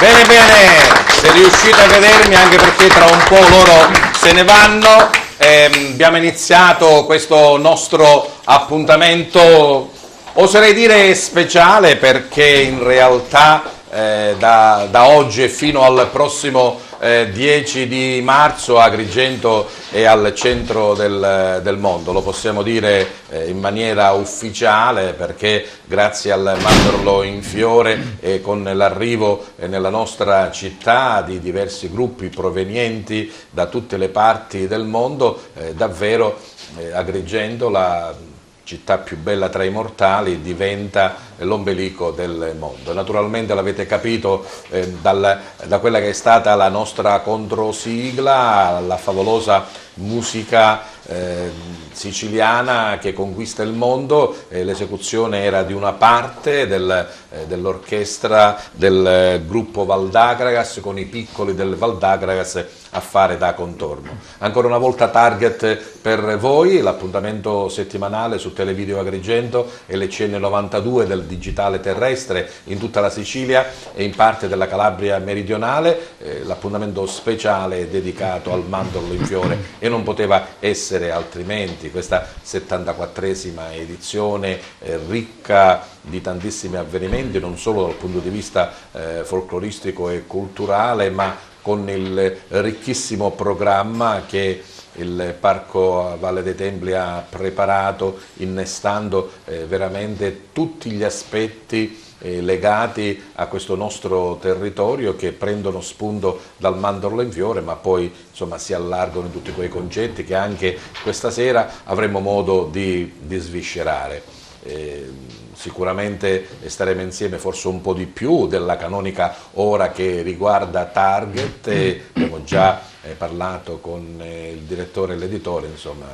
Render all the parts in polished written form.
Bene, bene, se riuscite a vedermi, anche perché tra un po' loro se ne vanno, abbiamo iniziato questo nostro appuntamento, oserei dire speciale, perché in realtà da oggi e fino al prossimo 10 di marzo Agrigento è al centro del mondo, lo possiamo dire in maniera ufficiale, perché grazie al Mandorlo in Fiore e con l'arrivo nella nostra città di diversi gruppi provenienti da tutte le parti del mondo, davvero Agrigento, la città più bella tra i mortali, diventa l'ombelico del mondo. Naturalmente l'avete capito da quella che è stata la nostra controsigla, la favolosa musica siciliana che conquista il mondo. L'esecuzione era di una parte dell'orchestra del gruppo Valdagragas, con i piccoli del Valdagragas a fare da contorno. Ancora una volta target per voi, l'appuntamento settimanale su Televideo Agrigento e le CN92 del digitale terrestre in tutta la Sicilia e in parte della Calabria meridionale, l'appuntamento speciale dedicato al Mandorlo in Fiore, e non poteva essere altrimenti questa 74esima edizione ricca di tantissimi avvenimenti, non solo dal punto di vista folcloristico e culturale, ma con il ricchissimo programma che il Parco Valle dei Templi ha preparato, innestando veramente tutti gli aspetti legati a questo nostro territorio, che prendono spunto dal Mandorlo in Fiore, ma poi insomma si allargano in tutti quei concetti che anche questa sera avremo modo di sviscerare. Sicuramente staremo insieme forse un po' di più della canonica ora che riguarda Target, abbiamo già parlato con il direttore e l'editore, insomma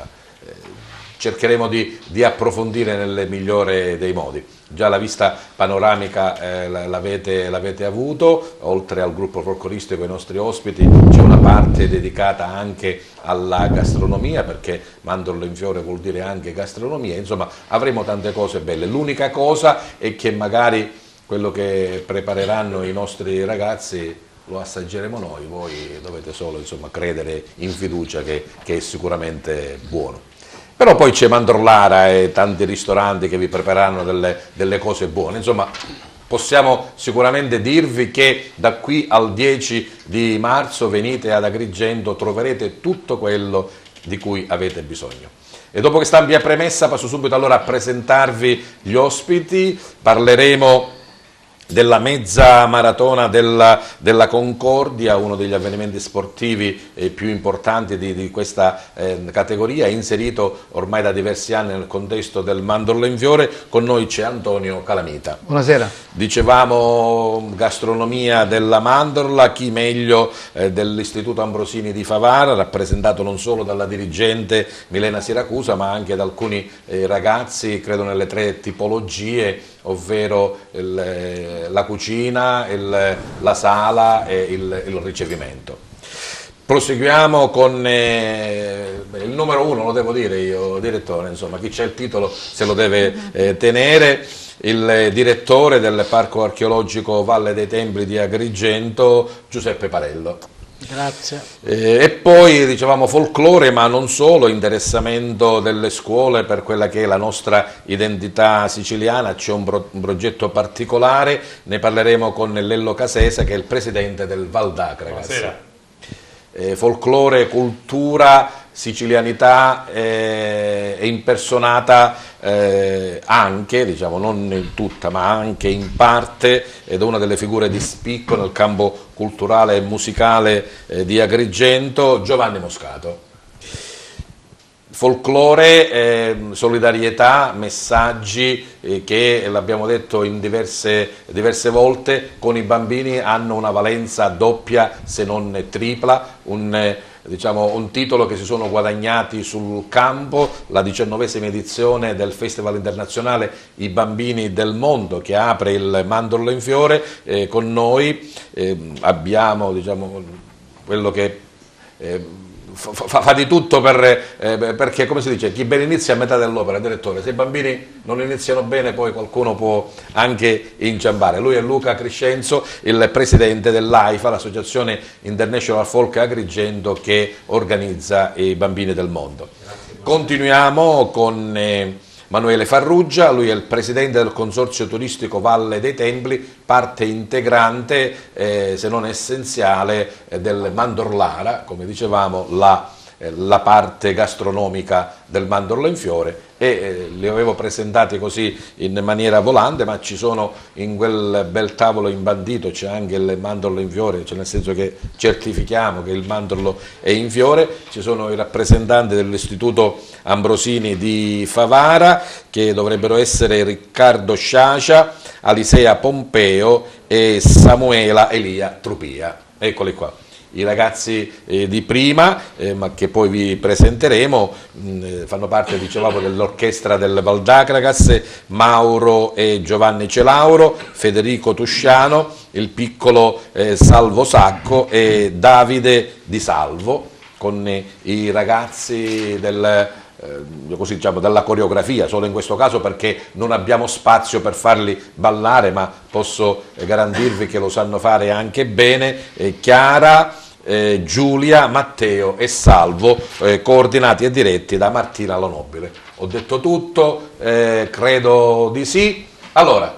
cercheremo di approfondire nel migliore dei modi. Già la vista panoramica l'avete avuto, oltre al gruppo folcloristico e ai nostri ospiti c'è una parte dedicata anche alla gastronomia, perché Mandorlo in Fiore vuol dire anche gastronomia, insomma avremo tante cose belle. L'unica cosa è che magari quello che prepareranno i nostri ragazzi lo assaggeremo noi, voi dovete solo insomma credere in fiducia che è sicuramente buono. Però poi c'è Mandorlara e tanti ristoranti che vi prepareranno delle cose buone, insomma possiamo sicuramente dirvi che da qui al 10 di marzo venite ad Agrigento, troverete tutto quello di cui avete bisogno. E dopo questa ampia premessa passo subito allora a presentarvi gli ospiti. Parleremo della mezza maratona della Concordia, uno degli avvenimenti sportivi più importanti di questa categoria, inserito ormai da diversi anni nel contesto del Mandorlo in Fiore. Con noi c'è Antonio Calamita. Buonasera. Dicevamo gastronomia della Mandorla, chi meglio dell'Istituto Ambrosini di Favara, rappresentato non solo dalla dirigente Milena Siracusa, ma anche da alcuni ragazzi, credo nelle 3 tipologie, ovvero la cucina, la sala e il ricevimento. Proseguiamo con il numero 1, lo devo dire io, direttore, insomma, chi c'è il titolo se lo deve tenere, il direttore del Parco Archeologico Valle dei Templi di Agrigento, Giuseppe Parello. Grazie. E poi dicevamo folklore, ma non solo, interessamento delle scuole per quella che è la nostra identità siciliana. C'è un progetto particolare, ne parleremo con Lello Casesa, che è il presidente del Valdagragas. Buonasera. Folklore, cultura, sicilianità è impersonata anche, diciamo non in tutta ma anche in parte, ed è una delle figure di spicco nel campo culturale e musicale di Agrigento, Giovanni Moscato. Folklore, solidarietà, messaggi che, l'abbiamo detto in diverse volte, con i bambini hanno una valenza doppia se non tripla, un titolo che si sono guadagnati sul campo, la 19esima edizione del Festival Internazionale I Bambini del Mondo, che apre il Mandorlo in Fiore. Con noi abbiamo quello che fa di tutto perché, come si dice, chi bene inizia a metà dell'opera, direttore. Se i bambini non iniziano bene poi qualcuno può anche inciampare. Lui è Luca Crescenzo, il presidente dell'AIFA, l'Associazione International Folk Agrigento, che organizza i bambini del mondo. Continuiamo con Emanuele Farrugia, lui è il presidente del Consorzio Turistico Valle dei Templi, parte integrante, se non essenziale, del Mandorlara, come dicevamo, la parte gastronomica del mandorlo in fiore, e li avevo presentati così in maniera volante, ma ci sono in quel bel tavolo imbandito, c'è anche il mandorlo in fiore, cioè nel senso che certifichiamo che il mandorlo è in fiore. Ci sono i rappresentanti dell'Istituto Ambrosini di Favara, che dovrebbero essere Riccardo Sciascia, Alisea Pompeo e Samuela Elia Trupia. Eccoli qua. I ragazzi di prima, ma che poi vi presenteremo, fanno parte, dicevamo, dell'orchestra del Valdacragas, Mauro e Giovanni Celauro, Federico Tusciano, il piccolo Salvo Sacco e Davide Di Salvo, con i ragazzi così, diciamo, della coreografia, solo in questo caso perché non abbiamo spazio per farli ballare, ma posso garantirvi che lo sanno fare anche bene. Chiara, Giulia, Matteo e Salvo, coordinati e diretti da Martina Lonobile. Ho detto tutto, credo di sì. Allora,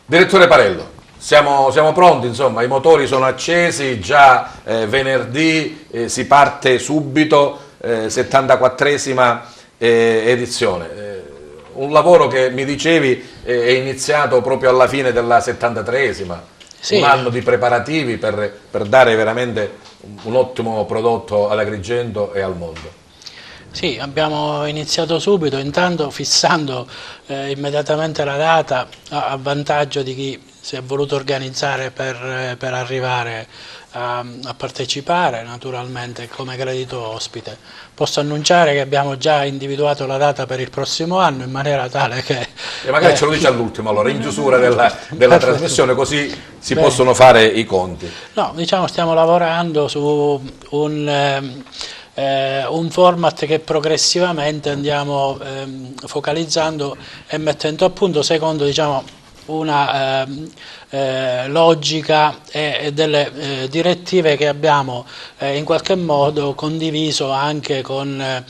direttore Parello, siamo pronti, insomma, i motori sono accesi, già venerdì si parte subito, 74esima edizione. Un lavoro che mi dicevi è iniziato proprio alla fine della 73esima, sì. Un anno di preparativi per dare veramente un ottimo prodotto ad Agrigento e al mondo. Sì, abbiamo iniziato subito, intanto fissando immediatamente la data a vantaggio di chi si è voluto organizzare per arrivare a partecipare, naturalmente come gradito ospite. Posso annunciare che abbiamo già individuato la data per il prossimo anno in maniera tale che... E magari ce lo dice all'ultimo, allora, in chiusura della trasmissione, così si possono fare i conti. No, diciamo, stiamo lavorando su un format che progressivamente andiamo focalizzando e mettendo a punto secondo, diciamo, una logica e delle direttive che abbiamo in qualche modo condiviso anche con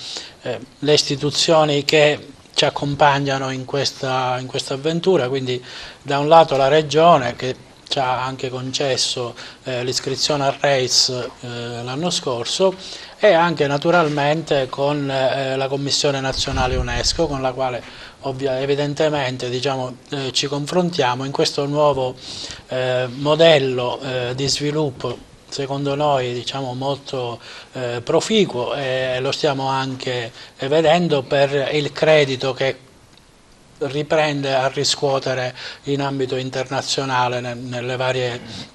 le istituzioni che ci accompagnano in questa avventura, quindi da un lato la Regione che ci ha anche concesso l'iscrizione al RACE l'anno scorso, e anche naturalmente con la Commissione Nazionale UNESCO, con la quale evidentemente, diciamo, ci confrontiamo in questo nuovo modello di sviluppo, secondo noi, diciamo, molto proficuo, e lo stiamo anche vedendo per il credito che riprende a riscuotere in ambito internazionale nelle varie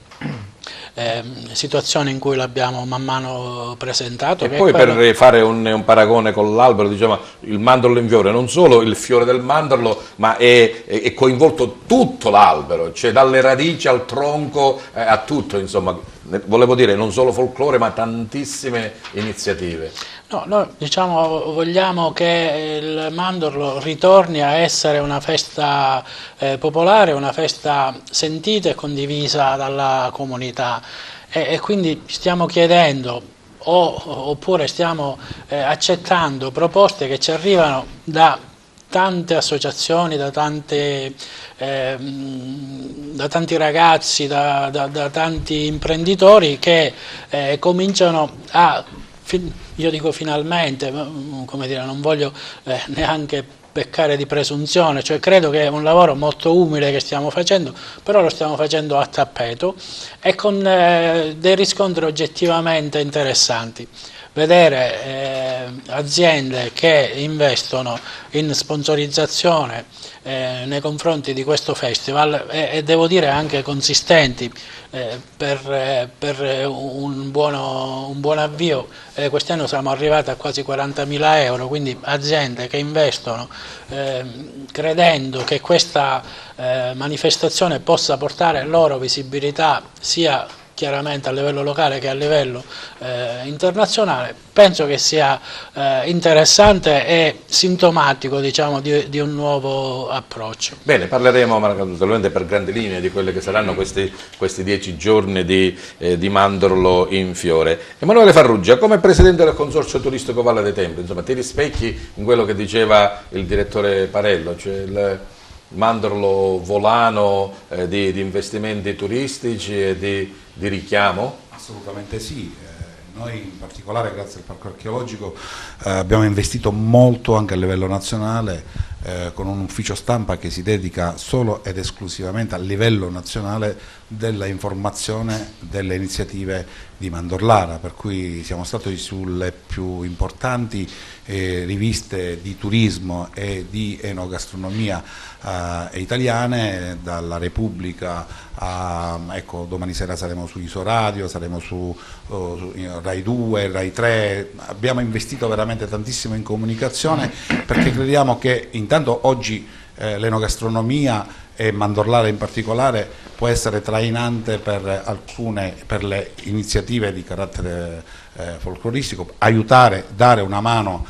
situazioni in cui l'abbiamo man mano presentato. E poi per fare un paragone con l'albero, diciamo, il mandorlo in fiore, non solo il fiore del mandorlo, ma è coinvolto tutto l'albero, cioè dalle radici al tronco, a tutto, insomma, volevo dire, non solo folklore ma tantissime iniziative. No, noi, diciamo, vogliamo che il mandorlo ritorni a essere una festa popolare, una festa sentita e condivisa dalla comunità, e quindi stiamo chiedendo oppure stiamo accettando proposte che ci arrivano da tante associazioni, da tanti ragazzi, da tanti imprenditori che cominciano a... Io dico finalmente, come dire, non voglio neanche peccare di presunzione, cioè credo che è un lavoro molto umile che stiamo facendo, però lo stiamo facendo a tappeto e con dei riscontri oggettivamente interessanti. Vedere aziende che investono in sponsorizzazione nei confronti di questo festival e devo dire anche consistenti per un buon avvio. Quest'anno siamo arrivati a quasi 40.000 euro, quindi aziende che investono credendo che questa manifestazione possa portare loro visibilità sia chiaramente a livello locale che a livello internazionale. Penso che sia interessante e sintomatico, diciamo, di un nuovo approccio. Bene, parleremo naturalmente per grandi linee di quelli che saranno questi 10 giorni di Mandorlo in fiore. Emanuele Farrugia, come presidente del Consorzio Turistico Valle dei Templi, insomma, ti rispecchi in quello che diceva il direttore Parello, cioè il Mandorlo volano di investimenti turistici e di richiamo? Assolutamente sì. Noi in particolare grazie al Parco Archeologico abbiamo investito molto anche a livello nazionale con un ufficio stampa che si dedica solo ed esclusivamente a livello nazionale della informazione delle iniziative di Mandorlara, per cui siamo stati sulle più importanti riviste di turismo e di enogastronomia italiane, dalla Repubblica ecco, domani sera saremo su Isoradio, saremo su Rai 2, Rai 3, abbiamo investito veramente tantissimo in comunicazione perché crediamo che intanto oggi l'enogastronomia e Mandorlara in particolare può essere trainante per le iniziative di carattere folcloristico, aiutare, dare una mano,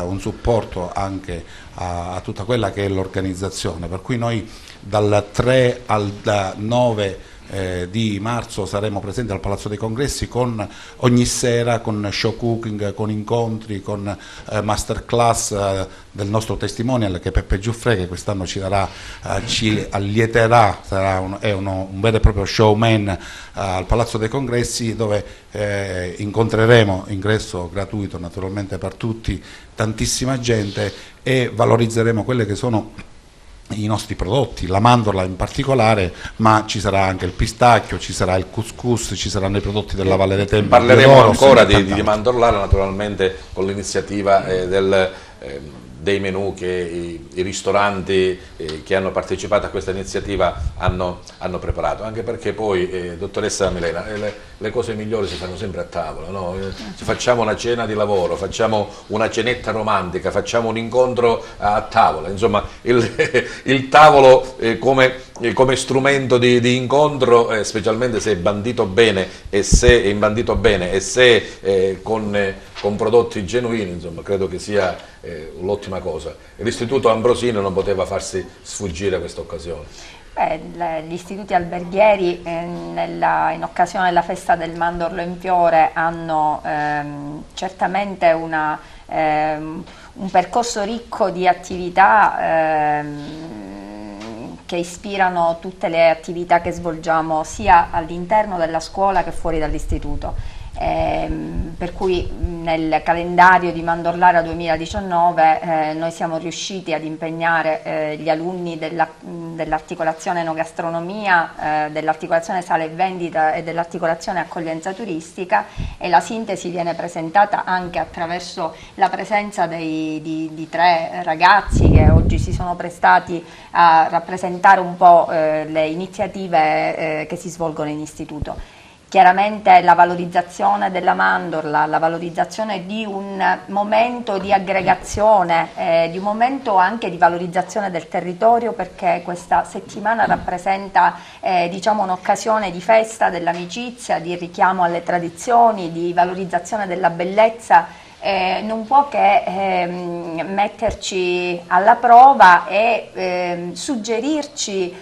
un supporto anche a tutta quella che è l'organizzazione, per cui noi dal 3 al 9 di marzo saremo presenti al Palazzo dei Congressi ogni sera con show cooking, con incontri, con masterclass del nostro testimonial che è Peppe Giuffre, che quest'anno ci allieterà, sarà un vero e proprio showman al Palazzo dei Congressi, dove incontreremo, ingresso gratuito naturalmente per tutti, tantissima gente e valorizzeremo quelle che sono i nostri prodotti, la mandorla in particolare, ma ci sarà anche il pistacchio, ci sarà il couscous, ci saranno i prodotti della Valle dei Templi. Parleremo ancora di mandorlare naturalmente con l'iniziativa dei menù che i ristoranti che hanno partecipato a questa iniziativa hanno preparato, anche perché poi, dottoressa Milena, le cose migliori si fanno sempre a tavola, no? Facciamo una cena di lavoro, facciamo una cenetta romantica, facciamo un incontro a tavola, insomma il tavolo come strumento di incontro, specialmente se è bandito bene e se è imbandito bene e se con prodotti genuini, insomma, credo che sia l'ottima cosa. L'Istituto Ambrosino non poteva farsi sfuggire questa occasione. Gli istituti alberghieri in occasione della festa del Mandorlo in fiore hanno certamente un percorso ricco di attività che ispirano tutte le attività che svolgiamo sia all'interno della scuola che fuori dall'istituto. Per cui nel calendario di Mandorlara 2019 noi siamo riusciti ad impegnare gli alunni dell'articolazione enogastronomia, dell'articolazione sale e vendita e dell'articolazione accoglienza turistica, e la sintesi viene presentata anche attraverso la presenza di 3 ragazzi che oggi si sono prestati a rappresentare un po' le iniziative che si svolgono in istituto. Chiaramente la valorizzazione della mandorla, la valorizzazione di un momento di aggregazione, di un momento anche di valorizzazione del territorio, perché questa settimana rappresenta diciamo un'occasione di festa dell'amicizia, di richiamo alle tradizioni, di valorizzazione della bellezza. Non può che metterci alla prova e suggerirci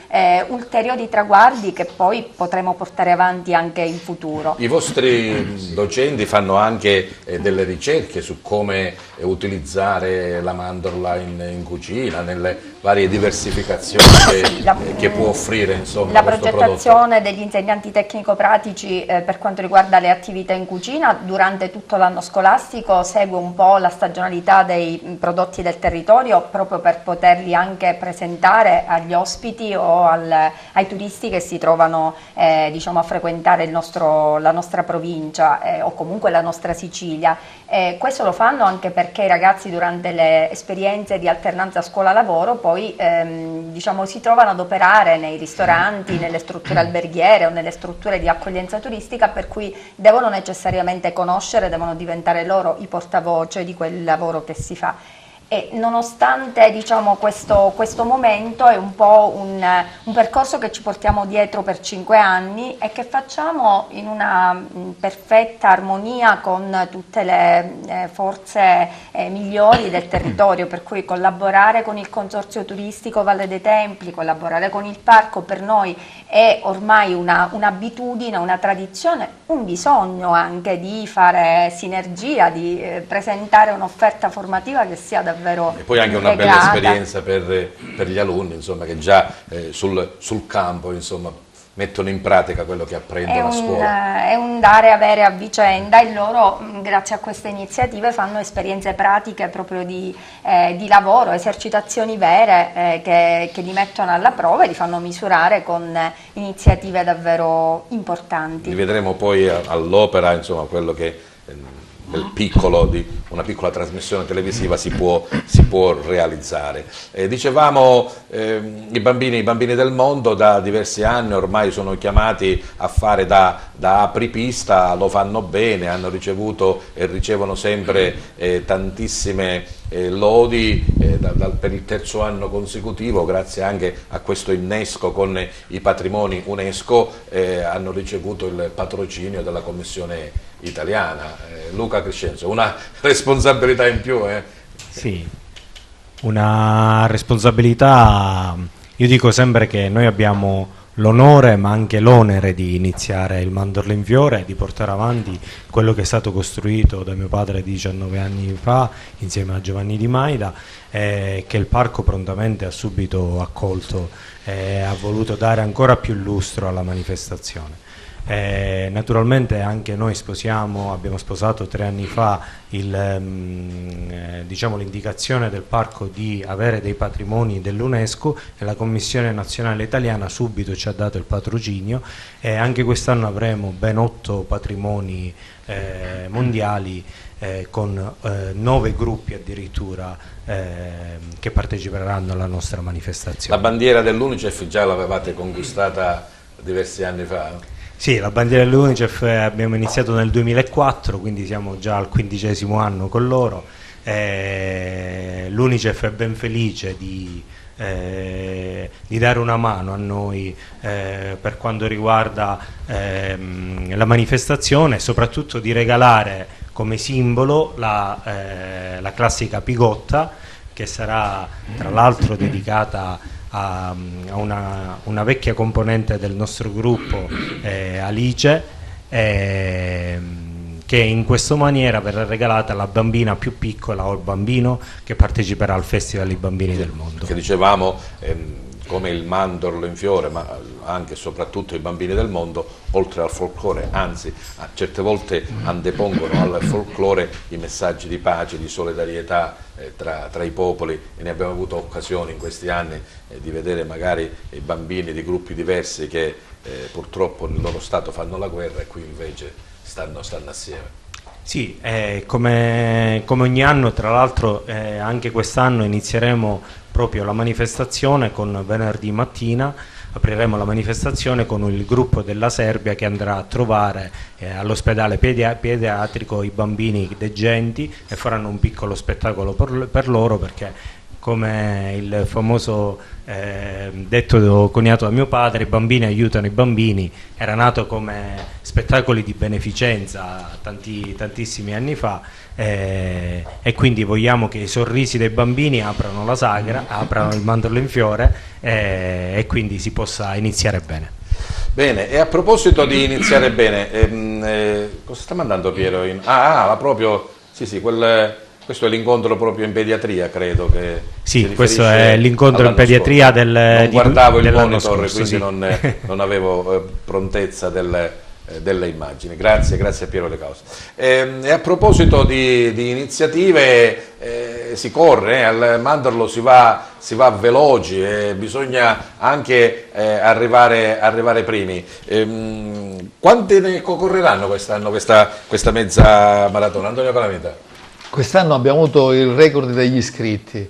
ulteriori traguardi che poi potremo portare avanti anche in futuro. I vostri docenti fanno anche delle ricerche su come utilizzare la mandorla in cucina, nelle varie diversificazioni che può offrire, insomma, la progettazione degli insegnanti tecnico-pratici per quanto riguarda le attività in cucina durante tutto l'anno scolastico segue un po' la stagionalità dei prodotti del territorio, proprio per poterli anche presentare agli ospiti o ai turisti che si trovano diciamo, a frequentare la nostra provincia o comunque la nostra Sicilia. Questo lo fanno anche perché i ragazzi durante le esperienze di alternanza scuola-lavoro poi diciamo, si trovano ad operare nei ristoranti, nelle strutture alberghiere o nelle strutture di accoglienza turistica, per cui devono necessariamente conoscere, devono diventare loro i portavoce di quel lavoro che si fa. E nonostante, diciamo, questo momento è un po' un percorso che ci portiamo dietro per 5 anni e che facciamo in una perfetta armonia con tutte le forze migliori del territorio, per cui collaborare con il Consorzio Turistico Valle dei Templi, collaborare con il parco per noi è ormai un'abitudine, una tradizione, un bisogno anche di fare sinergia, di presentare un'offerta formativa che sia davvero e poi anche una bella esperienza per gli alunni, insomma, che già sul campo, insomma, mettono in pratica quello che apprendono a scuola. È un dare e avere a vicenda, e loro grazie a queste iniziative fanno esperienze pratiche proprio di lavoro, esercitazioni vere che li mettono alla prova e li fanno misurare con iniziative davvero importanti. Li vedremo poi all'opera, insomma, quello che di una piccola trasmissione televisiva si può realizzare. Dicevamo, i bambini del mondo da diversi anni ormai sono chiamati a fare da apripista, lo fanno bene, hanno ricevuto e ricevono sempre tantissime lodi per il terzo anno consecutivo, grazie anche a questo innesco con i patrimoni UNESCO, hanno ricevuto il patrocinio della Commissione italiana. Luca Crescenzo, una responsabilità in più, Sì, una responsabilità. Io dico sempre che noi abbiamo l'onore ma anche l'onere di iniziare il Mandorlo in Fiore, di portare avanti quello che è stato costruito da mio padre 19 anni fa insieme a Giovanni Di Maida, che il parco prontamente ha subito accolto e ha voluto dare ancora più lustro alla manifestazione. Naturalmente anche noi abbiamo sposato 3 anni fa diciamo, l'indicazione del parco di avere dei patrimoni dell'UNESCO, e la Commissione Nazionale Italiana subito ci ha dato il patrocinio, e anche quest'anno avremo ben 8 patrimoni mondiali, con 9 gruppi addirittura che parteciperanno alla nostra manifestazione. La bandiera dell'UNICEF già l'avevate conquistata diversi anni fa? Sì, la bandiera dell'UNICEF abbiamo iniziato nel 2004, quindi siamo già al 15° anno con loro. L'UNICEF è ben felice di dare una mano a noi per quanto riguarda la manifestazione, e soprattutto di regalare come simbolo la classica pigotta, che sarà tra l'altro dedicata a una vecchia componente del nostro gruppo, Alice, che in questa maniera verrà regalata alla bambina più piccola o al bambino che parteciperà al Festival dei Bambini del Mondo. Che dicevamo, come il Mandorlo in Fiore, ma anche e soprattutto i bambini del mondo, oltre al folklore, anzi a certe volte antepongono al folklore i messaggi di pace, di solidarietà tra i popoli, e ne abbiamo avuto occasione in questi anni di vedere magari i bambini di gruppi diversi che purtroppo nel loro stato fanno la guerra, e qui invece stanno assieme. Sì, come ogni anno, tra l'altro anche quest'anno inizieremo proprio la manifestazione con venerdì mattina, apriremo la manifestazione con il gruppo della Serbia che andrà a trovare all'ospedale pediatrico i bambini degenti, e faranno un piccolo spettacolo per loro, perché come il famoso detto coniato da mio padre, i bambini aiutano i bambini, era nato come spettacoli di beneficenza tantissimi anni fa, e quindi vogliamo che i sorrisi dei bambini aprano la sagra, aprano il Mandorlo in Fiore, e quindi si possa iniziare bene. Bene, e a proposito di iniziare bene, cosa sta mandando Piero? Proprio, sì, questo è l'incontro proprio in pediatria, credo che... Sì, questo è l'incontro in pediatria non guardavo il monitor, scorso, quindi sì. non avevo prontezza delle immagini. Grazie a Piero Le Cause. E a proposito di iniziative, si corre, al Mandorlo si va veloci, bisogna anche arrivare primi. Quanti ne correranno quest'anno questa mezza maratona? Antonio Calamita? Quest'anno abbiamo avuto il record degli iscritti,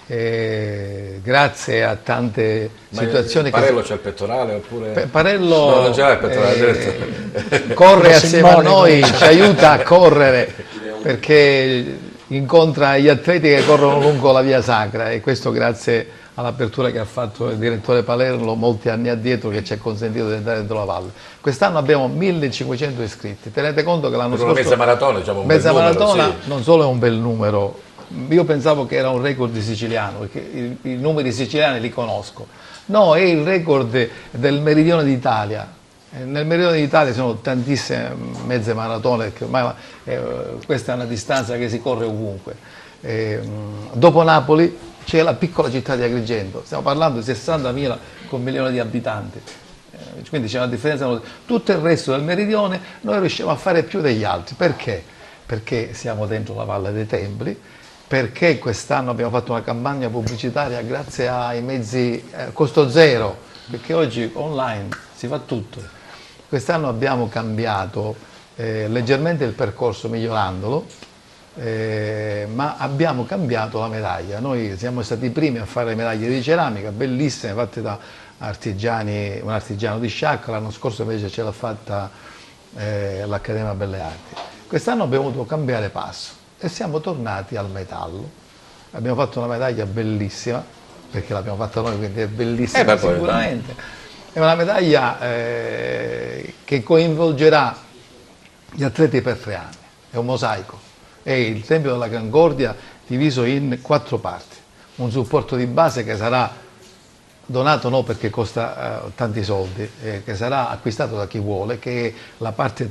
grazie a tante situazioni. Parello c'è il pettorale oppure... Parello no, non c'è il pettorale, corre assieme a noi, ci aiuta a correre, perché incontra gli atleti che corrono lungo la via sacra, e questo grazie all'apertura che ha fatto il direttore Palermo molti anni addietro, che ci ha consentito di entrare dentro la valle. Quest'anno abbiamo 1500 iscritti. Tenete conto che l'anno scorso mezza maratona, diciamo, un mezza bel numero, maratona sì. non solo è un bel numero, io pensavo che era un record siciliano, perché i numeri siciliani li conosco. No, è il record del meridione d'Italia. Nel meridione d'Italia sono tantissime mezze maratone, perché ormai questa è una distanza che si corre ovunque. Dopo Napoli c'è la piccola città di Agrigento, stiamo parlando di 60.000 con 1 milione di abitanti, quindi c'è una differenza. Tutto il resto del meridione noi riusciamo a fare più degli altri. Perché? Perché siamo dentro la Valle dei Templi, perché quest'anno abbiamo fatto una campagna pubblicitaria grazie ai mezzi costo zero, perché oggi online si fa tutto. Quest'anno abbiamo cambiato leggermente il percorso, migliorandolo, ma abbiamo cambiato la medaglia. Noi siamo stati i primi a fare medaglie di ceramica bellissime, fatte da artigiani, un artigiano di Sciacca. L'anno scorso invece ce l'ha fatta l'Accademia Belle Arti. Quest'anno abbiamo dovuto cambiare passo e siamo tornati al metallo. Abbiamo fatto una medaglia bellissima, perché l'abbiamo fatta noi, quindi è bellissima sicuramente. È una medaglia che coinvolgerà gli atleti per 3 anni, è un mosaico. È il Tempio della Concordia diviso in 4 parti, un supporto di base che sarà donato non perché costa tanti soldi, che sarà acquistato da chi vuole, che è la parte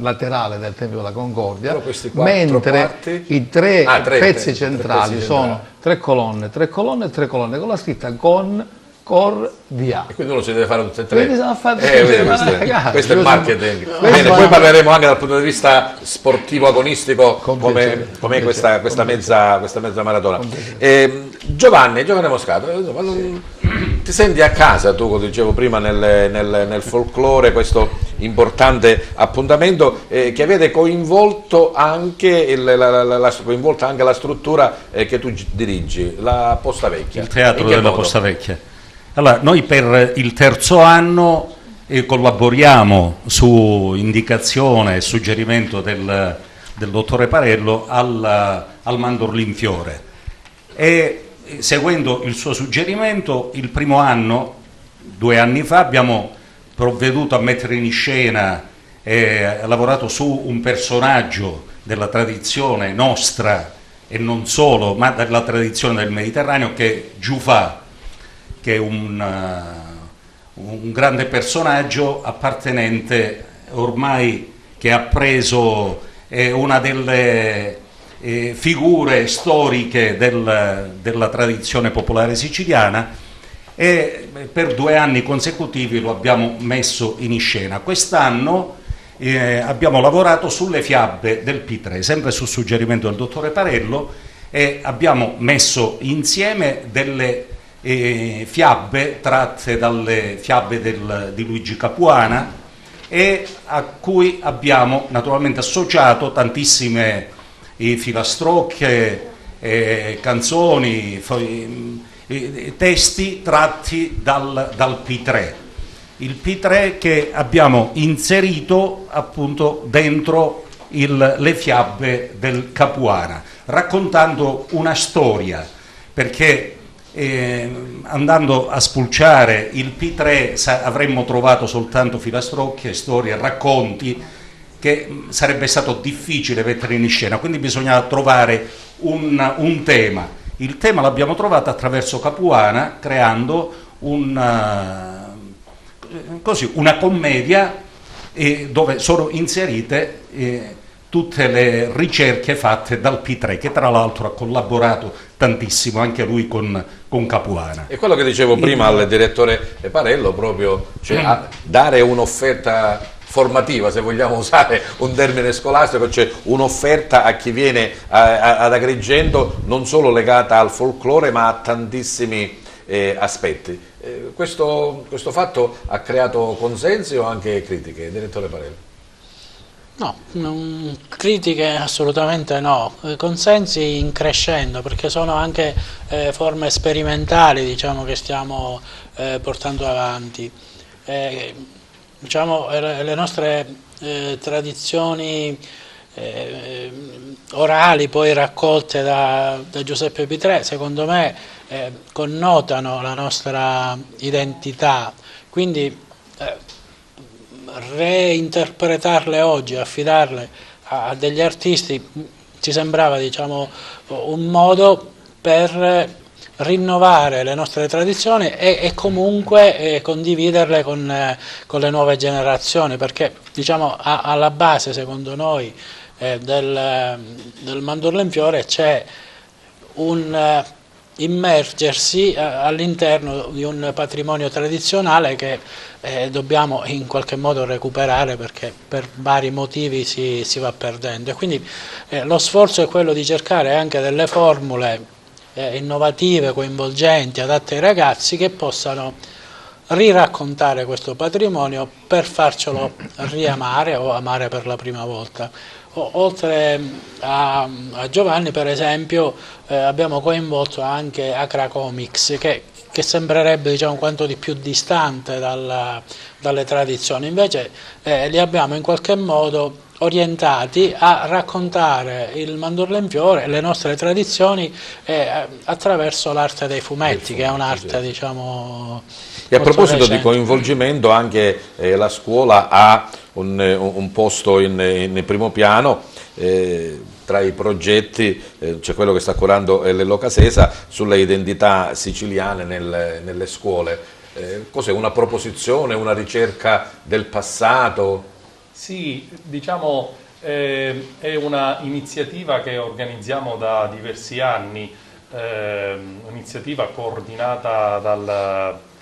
laterale del Tempio della Concordia, mentre i 3 pezzi centrali sono 3 colonne, 3 colonne e 3 colonne, con la scritta Concordia. E quindi uno si deve fare tutte e 3. Questo è il marketing. Bene, poi parleremo anche dal punto di vista sportivo agonistico come questa mezza maratona. Giovanni Moscato, ti senti a casa tu, come dicevo prima, nel folklore, questo importante appuntamento che avete coinvolto anche la struttura che tu dirigi, la Posta Vecchia. Il teatro della Posta Vecchia. Allora, noi per il 3° anno collaboriamo su indicazione e suggerimento del dottore Parello al Mandorlo in Fiore, e seguendo il suo suggerimento il primo anno, 2 anni fa, abbiamo provveduto a mettere in scena e lavorato su un personaggio della tradizione nostra e non solo, ma della tradizione del Mediterraneo, che è Giufà, che è un grande personaggio appartenente ormai, che ha preso una delle figure storiche della tradizione popolare siciliana, e per 2 anni consecutivi lo abbiamo messo in scena. Quest'anno abbiamo lavorato sulle fiabe del P3, sempre sul suggerimento del dottore Parello, e abbiamo messo insieme delle fiabe tratte dalle fiabe di Luigi Capuana, e a cui abbiamo naturalmente associato tantissime filastrocche, canzoni, testi tratti dal P3. Il P3 che abbiamo inserito appunto dentro le fiabe del Capuana, raccontando una storia, perché andando a spulciare il P3 avremmo trovato soltanto filastrocche, storie, racconti che sarebbe stato difficile mettere in scena, quindi bisognava trovare un tema. Il tema l'abbiamo trovato attraverso Capuana, creando una commedia dove sono inserite tutte le ricerche fatte dal P3, che tra l'altro ha collaborato tantissimo anche lui con Capuana. E quello che dicevo prima al direttore Parello, proprio, cioè dare un'offerta formativa, se vogliamo usare un termine scolastico, cioè un'offerta a chi viene ad Agrigento non solo legata al folklore ma a tantissimi aspetti. Questo fatto ha creato consensi o anche critiche, direttore Parello? No, critiche assolutamente no, consensi in crescendo, perché sono anche forme sperimentali, diciamo, che stiamo portando avanti. Diciamo, le nostre tradizioni orali poi raccolte da Giuseppe Pitrè, secondo me connotano la nostra identità, quindi reinterpretarle oggi, affidarle a degli artisti ci sembrava, diciamo, un modo per rinnovare le nostre tradizioni e comunque condividerle con le nuove generazioni, perché, diciamo, alla base, secondo noi, del Mandorlo in Fiore c'è un immergersi all'interno di un patrimonio tradizionale che dobbiamo in qualche modo recuperare, perché per vari motivi si va perdendo, e quindi lo sforzo è quello di cercare anche delle formule innovative, coinvolgenti, adatte ai ragazzi, che possano riraccontare questo patrimonio per farcelo riamare o amare per la prima volta. Oltre a Giovanni, per esempio, abbiamo coinvolto anche Acra Comics, che sembrerebbe, diciamo, quanto di più distante dalle tradizioni, invece li abbiamo in qualche modo orientati a raccontare il Mandorlo in Fiore e le nostre tradizioni attraverso l'arte dei fumetti, che è un'arte, diciamo. E a proposito di coinvolgimento, anche la scuola ha un posto in primo piano. Tra i progetti c'è quello che sta curando Lello Casesa sulle identità siciliane nelle scuole. Cos'è? Una proposizione, una ricerca del passato? Sì, diciamo è una iniziativa che organizziamo da diversi anni, un'iniziativa coordinata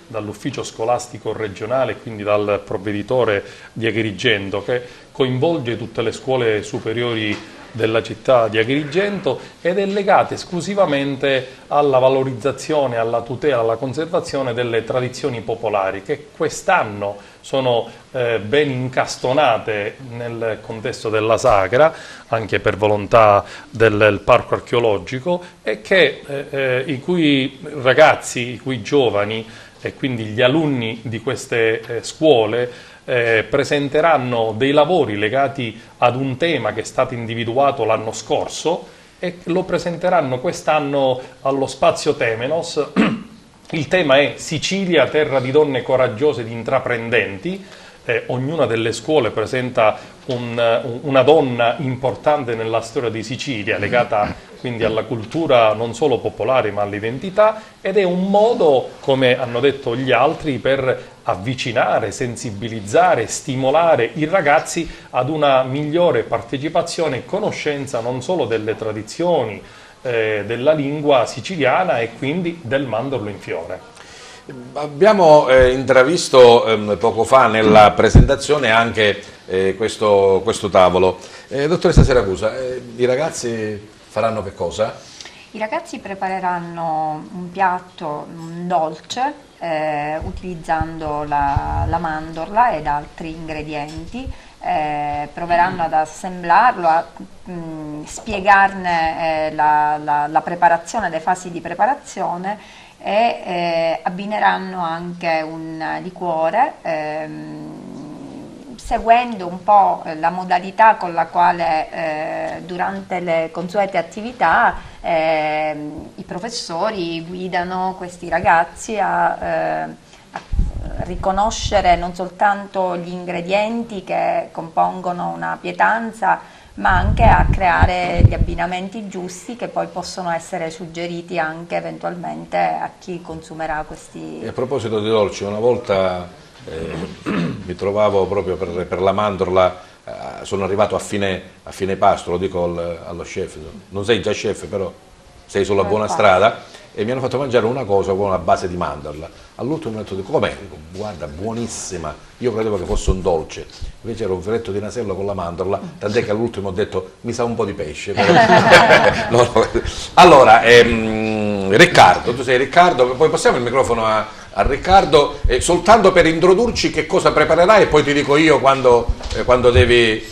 dall'ufficio scolastico regionale, quindi dal provveditore di Agrigento, che coinvolge tutte le scuole superiori della città di Agrigento ed è legata esclusivamente alla valorizzazione, alla tutela, alla conservazione delle tradizioni popolari, che quest'anno sono ben incastonate nel contesto della Sagra, anche per volontà del parco archeologico, e che i cui ragazzi, i cui giovani e quindi gli alunni di queste scuole presenteranno dei lavori legati ad un tema che è stato individuato l'anno scorso e lo presenteranno quest'anno allo Spazio Temenos. Il tema è Sicilia, terra di donne coraggiose ed intraprendenti. Ognuna delle scuole presenta una donna importante nella storia di Sicilia, legata quindi alla cultura non solo popolare ma all'identità, ed è un modo, come hanno detto gli altri, per avvicinare, sensibilizzare, stimolare i ragazzi ad una migliore partecipazione e conoscenza non solo delle tradizioni, della lingua siciliana e quindi del Mandorlo in Fiore. Abbiamo intravisto poco fa nella presentazione anche questo tavolo. Dottoressa Siracusa, i ragazzi faranno che cosa? I ragazzi prepareranno un piatto, un dolce, utilizzando la mandorla ed altri ingredienti. Proveranno ad assemblarlo, a spiegarne la preparazione, le fasi di preparazione, e abbineranno anche un liquore, seguendo un po' la modalità con la quale durante le consuete attività i professori guidano questi ragazzi a riconoscere non soltanto gli ingredienti che compongono una pietanza, ma anche a creare gli abbinamenti giusti che poi possono essere suggeriti anche eventualmente a chi consumerà questi. E a proposito di dolci, una volta mi trovavo proprio per la mandorla, sono arrivato a fine pasto, lo dico allo chef, non sei già chef però sei sulla buona strada, e mi hanno fatto mangiare una cosa con una base di mandorla. All'ultimo mi hanno detto: com'è? Guarda, buonissima, io credevo che fosse un dolce, invece era un filetto di nasello con la mandorla, tant'è che all'ultimo ho detto mi sa un po' di pesce. Allora, Riccardo, tu sei Riccardo, poi passiamo il microfono a Riccardo, soltanto per introdurci che cosa preparerai e poi ti dico io quando devi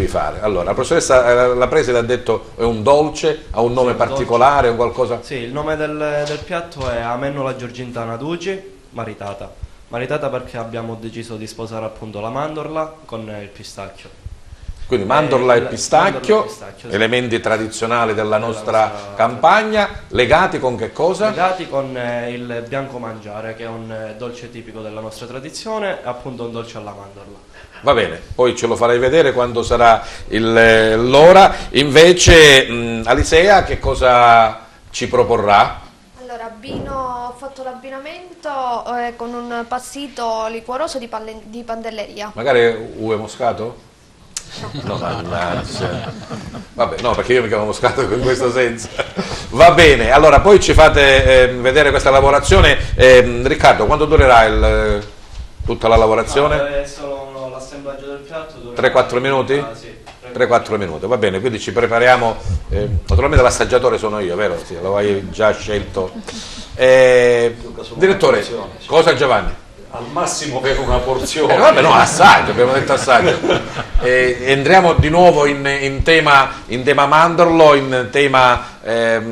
fare. Allora, la professoressa, la preside ha detto è un dolce, ha un nome particolare, un qualcosa? Sì, il nome del piatto è Amennola Giorgintana Duci Maritata. Maritata perché abbiamo deciso di sposare appunto la mandorla con il pistacchio. Quindi mandorla e mandorla pistacchio, e pistacchio, sì. elementi tradizionali della nostra campagna, legati con che cosa? Legati con il bianco mangiare, che è un dolce tipico della nostra tradizione, appunto un dolce alla mandorla. Va bene, poi ce lo farei vedere quando sarà l'ora. Invece Alisea che cosa ci proporrà? Allora, ho fatto l'abbinamento con un passito liquoroso di pandelleria. Magari uve moscato? No, mannaggia. Vabbè, no, perché io mi chiamo Moscato in questo senso. Va bene, allora poi ci fate vedere questa lavorazione. Riccardo, quanto durerà tutta la lavorazione? È solo l'assemblaggio del piatto. 3-4 minuti? Sì. 3-4 minuti, va bene, quindi ci prepariamo. Naturalmente l'assaggiatore sono io, vero? Sì, lo hai già scelto. Direttore, cosa Giovanni? Al massimo per una porzione. Vabbè, no, assaggio, abbiamo detto assaggio. Entriamo di nuovo in tema mandorlo, in tema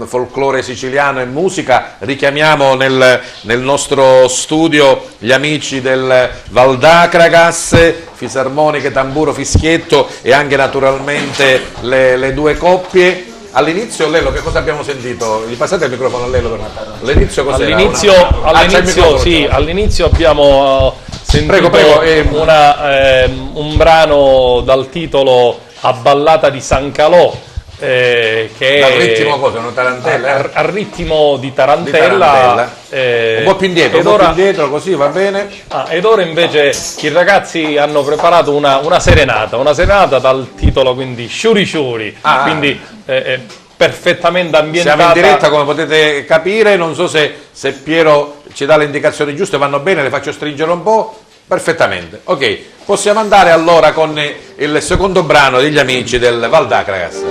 folklore siciliano e musica. Richiamiamo nel nostro studio gli amici del Valdacragas, fisarmoniche, tamburo, fischietto e anche naturalmente le due coppie. All'inizio Lello, che cosa abbiamo sentito? Gli passate il microfono a Lello? All'inizio cos'era? All'inizio abbiamo sentito un brano dal titolo A ballata di San Calò, che dal ritmo cosa? Una tarantella? Al ritmo di tarantella. Un po' più indietro, così va bene. Ed ora invece i ragazzi hanno preparato una serenata dal titolo quindi Shuri Shuri, quindi perfettamente ambientata. Siamo in diretta, come potete capire, non so se Piero ci dà le indicazioni giuste, vanno bene, le faccio stringere un po'. Perfettamente, ok, possiamo andare allora con il secondo brano degli amici del Valdacragas.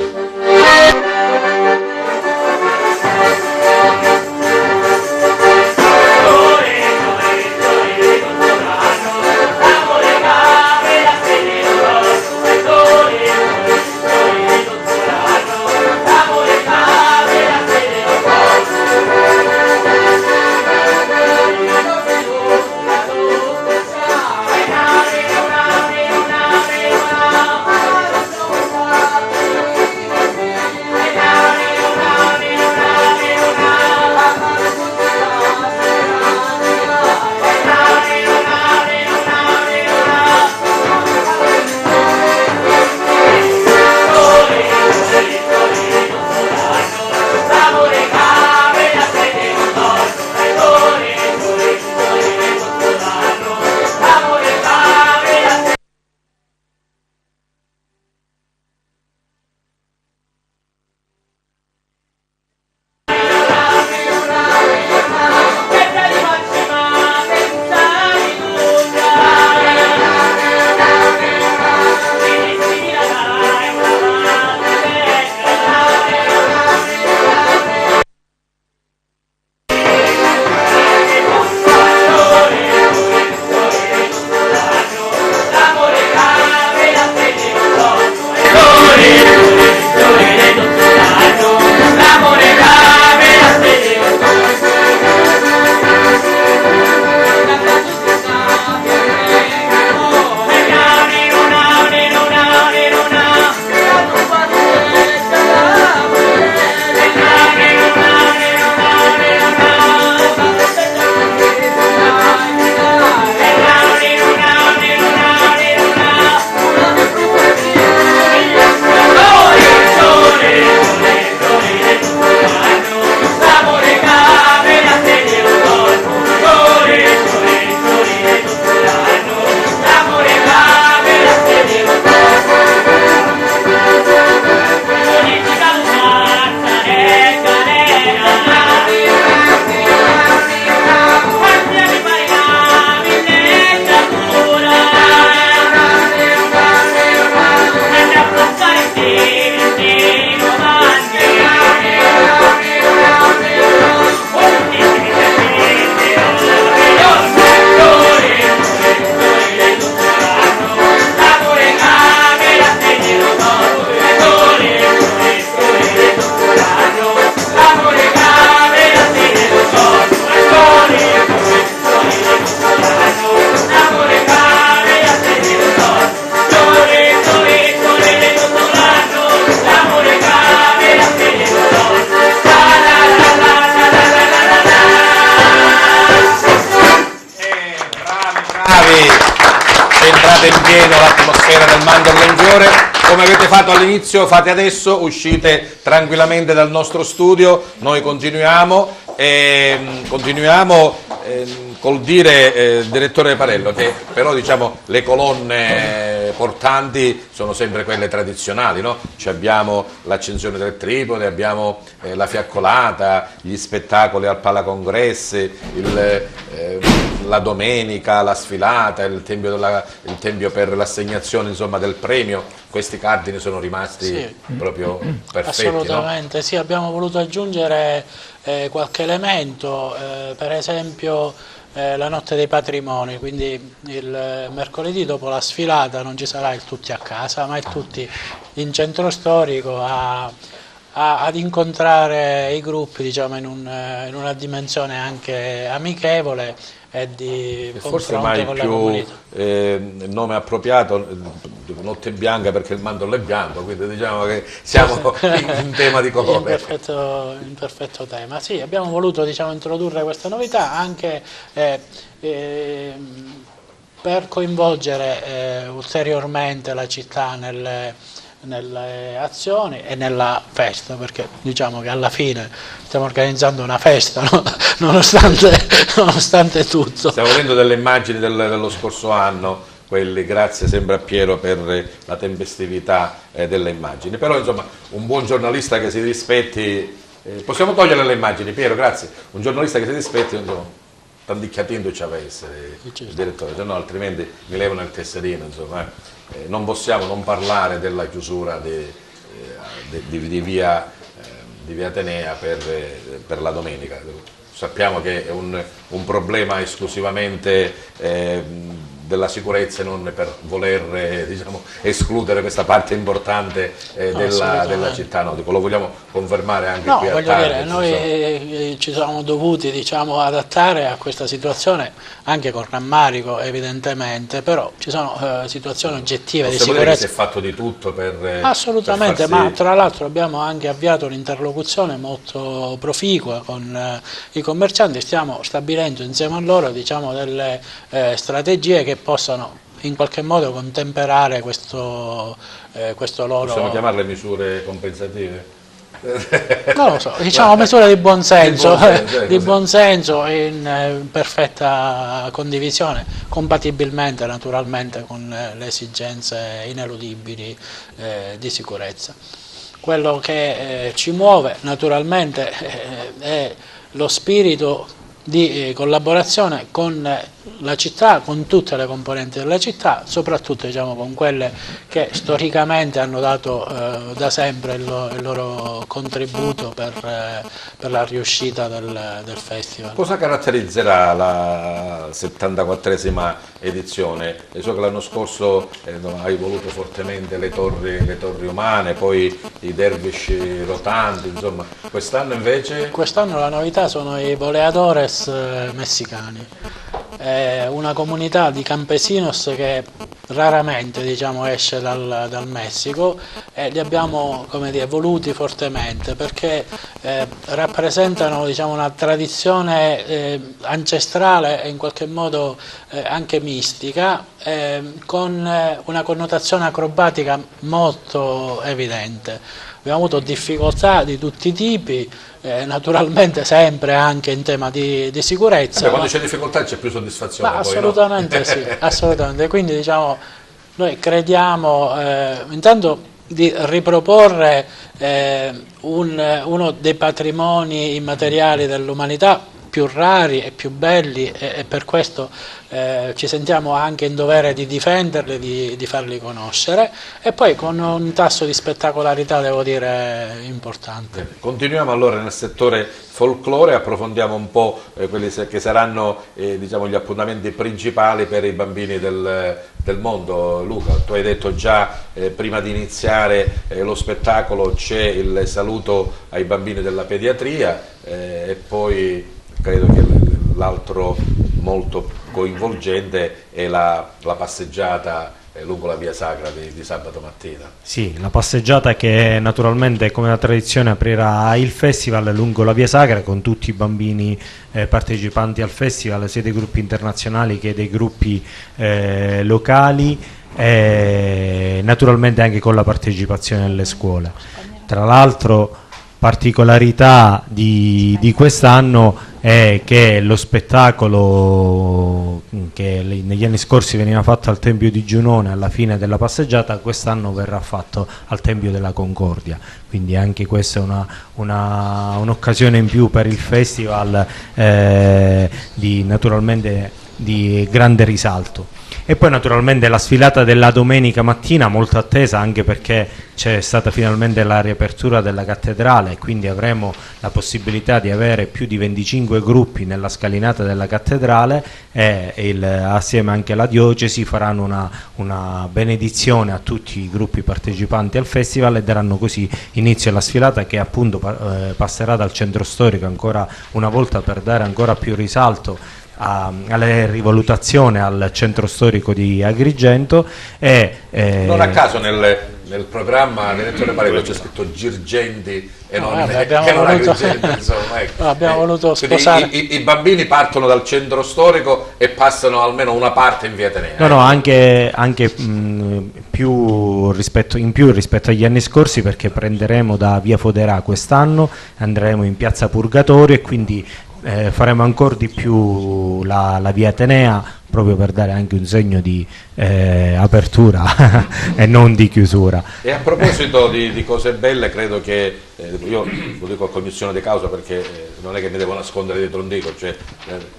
pieno l'atmosfera del Mandorlo in fiore. Come avete fatto all'inizio, fate adesso, uscite tranquillamente dal nostro studio, noi continuiamo col dire, direttore Parello, che però diciamo le colonne portanti sono sempre quelle tradizionali, no? Cioè abbiamo l'accensione del tripode, abbiamo la fiaccolata, gli spettacoli al Palacongressi, la domenica, la sfilata, il tempio per l'assegnazione insomma del premio. Questi cardini sono rimasti proprio perfetti. Assolutamente, no? Sì, abbiamo voluto aggiungere qualche elemento, per esempio la notte dei patrimoni, quindi il mercoledì dopo la sfilata non ci sarà il tutti a casa, ma il tutti in centro storico ad incontrare i gruppi, diciamo, in una dimensione anche amichevole e di forse mai con più nome appropriato, Notte Bianca, perché il mandorlo è bianco, quindi diciamo che siamo in tema di colore. In perfetto tema. Sì, abbiamo voluto, diciamo, introdurre questa novità anche per coinvolgere ulteriormente la città nelle azioni e nella festa, perché diciamo che alla fine stiamo organizzando una festa, no? nonostante tutto. Stiamo vedendo delle immagini dello scorso anno, quelli, grazie sempre a Piero per la tempestività delle immagini, però insomma un buon giornalista che si rispetti, possiamo togliere le immagini, Piero, grazie, un giornalista che si rispetti, insomma, tandicchiatino ci aveva essere il direttore, se no altrimenti mi levano il tesserino, insomma. Non possiamo non parlare della chiusura di via Atenea per la domenica. Sappiamo che è un problema esclusivamente della sicurezza e non per voler diciamo, escludere questa parte importante della città, no, lo vogliamo confermare anche qui a Target. Noi ci siamo dovuti, diciamo, adattare a questa situazione anche con rammarico evidentemente, però ci sono situazioni oggettive di sicurezza. Che si è fatto di tutto per assolutamente, per ma tra l'altro abbiamo anche avviato un'interlocuzione molto proficua con i commercianti, stiamo stabilendo insieme a loro, diciamo, delle strategie che possano in qualche modo contemperare questo loro... Possiamo chiamarle misure compensative? Non lo so, diciamo misure di buonsenso, in perfetta condivisione, compatibilmente naturalmente con le esigenze ineludibili di sicurezza. Quello che ci muove naturalmente è lo spirito di collaborazione con la città, con tutte le componenti della città, soprattutto diciamo, con quelle che storicamente hanno dato da sempre il loro contributo per la riuscita del festival. Cosa caratterizzerà la 74esima edizione? So che l'anno scorso hai voluto fortemente le torri umane, poi i dervish rotanti, insomma, quest'anno invece? Quest'anno la novità sono i boleadores messicani. Una comunità di campesinos che raramente, diciamo, esce dal Messico, e li abbiamo, come dire, voluti fortemente perché rappresentano, diciamo, una tradizione ancestrale e in qualche modo anche mistica, con una connotazione acrobatica molto evidente. Abbiamo avuto difficoltà di tutti i tipi, naturalmente sempre anche in tema di sicurezza. Quando c'è difficoltà c'è più soddisfazione. Ma assolutamente, no? Sì, assolutamente. Quindi diciamo, noi crediamo intanto di riproporre uno dei patrimoni immateriali dell'umanità più rari e più belli, e per questo ci sentiamo anche in dovere di difenderli, di farli conoscere, e poi con un tasso di spettacolarità, devo dire, importante. Continuiamo allora nel settore folklore, approfondiamo un po' quelli che saranno diciamo, gli appuntamenti principali per i bambini del mondo. Luca, tu hai detto già prima di iniziare lo spettacolo c'è il saluto ai bambini della pediatria, e poi credo che l'altro molto coinvolgente è la passeggiata lungo la via sacra di sabato mattina. Sì, la passeggiata che naturalmente, come la tradizione, aprirà il festival lungo la via sacra con tutti i bambini partecipanti al festival, sia dei gruppi internazionali che dei gruppi locali. e naturalmente anche con la partecipazione delle scuole. Tra l'altro, particolarità di quest'anno è che lo spettacolo che negli anni scorsi veniva fatto al Tempio di Giunone alla fine della passeggiata, quest'anno verrà fatto al Tempio della Concordia, quindi anche questa è un'occasione in più per il festival, naturalmente di grande risalto. E poi naturalmente la sfilata della domenica mattina, molto attesa, anche perché c'è stata finalmente la riapertura della cattedrale e quindi avremo la possibilità di avere più di 25 gruppi nella scalinata della cattedrale, e assieme anche alla diocesi faranno una benedizione a tutti i gruppi partecipanti al festival e daranno così inizio alla sfilata, che appunto passerà dal centro storico ancora una volta per dare ancora più risalto alla rivalutazione al centro storico di Agrigento. Non a caso nel programma direttore Pareto c'è scritto Girgenti e non Agrigento, insomma, ecco. Abbiamo voluto sposare. I bambini partono dal centro storico e passano almeno una parte in via Atenea. No, anche più rispetto agli anni scorsi, perché prenderemo da via Foderà quest'anno, andremo in piazza Purgatorio e quindi faremo ancora di più la via Atenea, proprio per dare anche un segno di apertura e non di chiusura. E a proposito di cose belle, credo che io lo dico a cognizione di causa, perché non è che mi devo nascondere dietro un dito, cioè,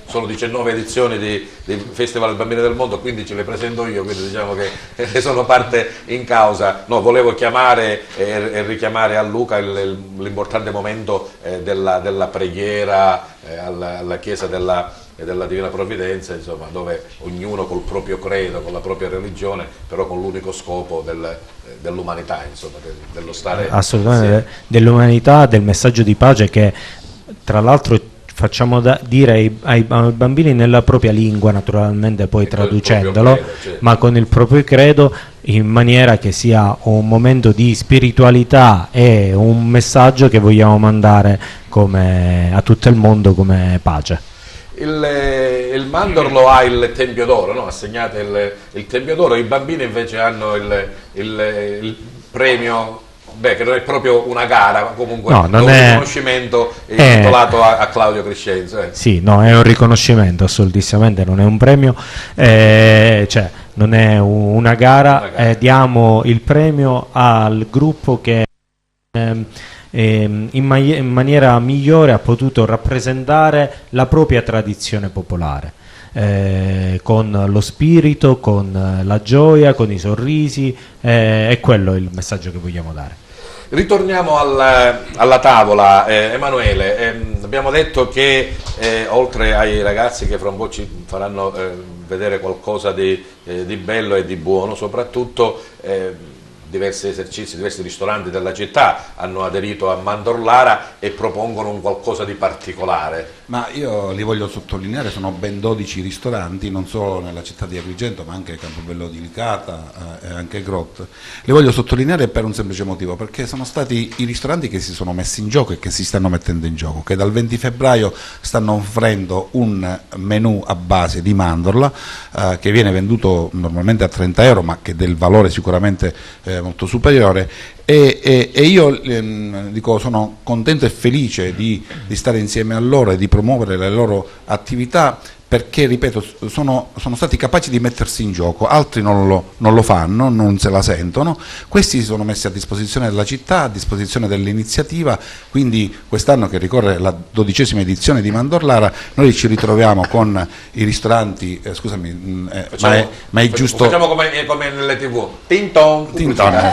sono 19 edizioni di Festival Bambini del Mondo, 15 le presento io, quindi diciamo che ne sono parte in causa. No, volevo chiamare e richiamare a Luca l'importante momento della preghiera alla chiesa della Divina Provvidenza, insomma, dove ognuno col proprio credo, con la propria religione, però con l'unico scopo dell'umanità, insomma, dello stare assolutamente dell'umanità, del messaggio di pace che tra l'altro facciamo dire ai bambini nella propria lingua, naturalmente poi traducendolo, credo, certo, ma con il proprio credo, in maniera che sia un momento di spiritualità e un messaggio che vogliamo mandare a tutto il mondo come pace. Il Mandorlo ha il Tempio d'Oro, no? Assegnate il Tempio d'Oro, i bambini invece hanno il premio, che non è proprio una gara, ma comunque no, non un è riconoscimento intitolato a Claudio Crescenzo. Sì, no, è un riconoscimento, assolutissimamente non è un premio, cioè non è una gara. Diamo il premio al gruppo che in maniera migliore ha potuto rappresentare la propria tradizione popolare, con lo spirito, con la gioia, con i sorrisi, è quello il messaggio che vogliamo dare. Ritorniamo alla tavola. Emanuele, abbiamo detto che oltre ai ragazzi che fra un po' ci faranno vedere qualcosa di bello e di buono, soprattutto diversi esercizi, diversi ristoranti della città hanno aderito a Mandorlara e propongono un qualcosa di particolare. Ma io li voglio sottolineare, sono ben 12 ristoranti, non solo nella città di Agrigento ma anche Campobello di Licata e anche Grot. Li voglio sottolineare per un semplice motivo, perché sono stati i ristoranti che si sono messi in gioco e che si stanno mettendo in gioco, che dal 20 febbraio stanno offrendo un menù a base di mandorla che viene venduto normalmente a 30 euro, ma che del valore sicuramente molto superiore, e io dico, sono contento e felice di stare insieme a loro e di promuovere le loro attività, perché, ripeto, sono stati capaci di mettersi in gioco, altri non lo fanno, non se la sentono, questi si sono messi a disposizione della città, a disposizione dell'iniziativa, quindi quest'anno che ricorre la 12ª edizione di Mandorlara, noi ci ritroviamo con i ristoranti, ma è giusto... Facciamo come nelle tv, Tinton,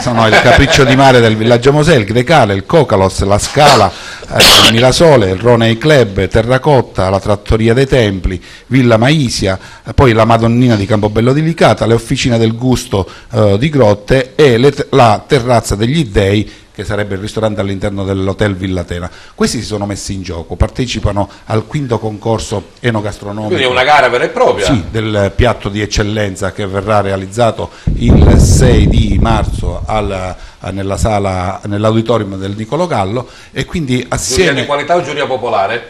sono il Capriccio di Mare del Villaggio Mosè, il Grecale, il Cocalos, la Scala, il Mirasole, il Ronei Club, Terracotta, la Trattoria dei Templi, Villa Maisia, poi la Madonnina di Campobello di Licata, le Officine del Gusto di Grotte e la Terrazza degli Dei, che sarebbe il ristorante all'interno dell'Hotel Villa Atena. Questi si sono messi in gioco, partecipano al 5° concorso enogastronomico. Quindi è una gara vera e propria? Sì, del piatto di eccellenza che verrà realizzato il 6 di marzo nell'auditorium del Nicolo Gallo, e quindi assieme... Giuria di qualità o giuria popolare?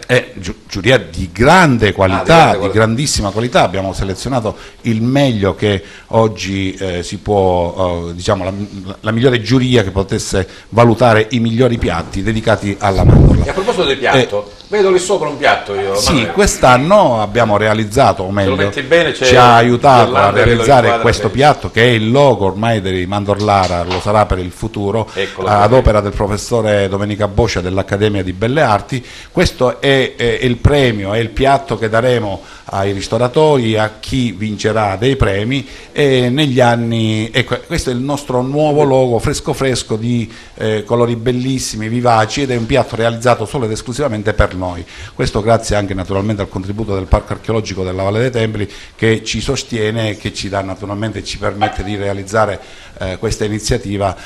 giuria di grande qualità, di grandissima qualità. Abbiamo selezionato il meglio che oggi si può, diciamo, la migliore giuria che potesse valutare i migliori piatti dedicati alla mandorla. E a proposito del piatto, vedo lì sopra un piatto io. Sì, quest'anno abbiamo realizzato, o meglio, bene, ci ha aiutato a realizzare questo piatto, che è il logo ormai dei Mandorlara, lo sarà per il futuro, ad opera del professore Domenica Boscia dell'Accademia di Belle Arti. Questo è il premio, è il piatto che daremo ai ristoratori, a chi vincerà dei premi, e negli anni, ecco, questo è il nostro nuovo logo fresco fresco di colori bellissimi, vivaci, ed è un piatto realizzato solo ed esclusivamente per noi. Questo grazie anche naturalmente al contributo del Parco Archeologico della Valle dei Templi, che ci sostiene e che ci dà naturalmente, ci permette di realizzare questa iniziativa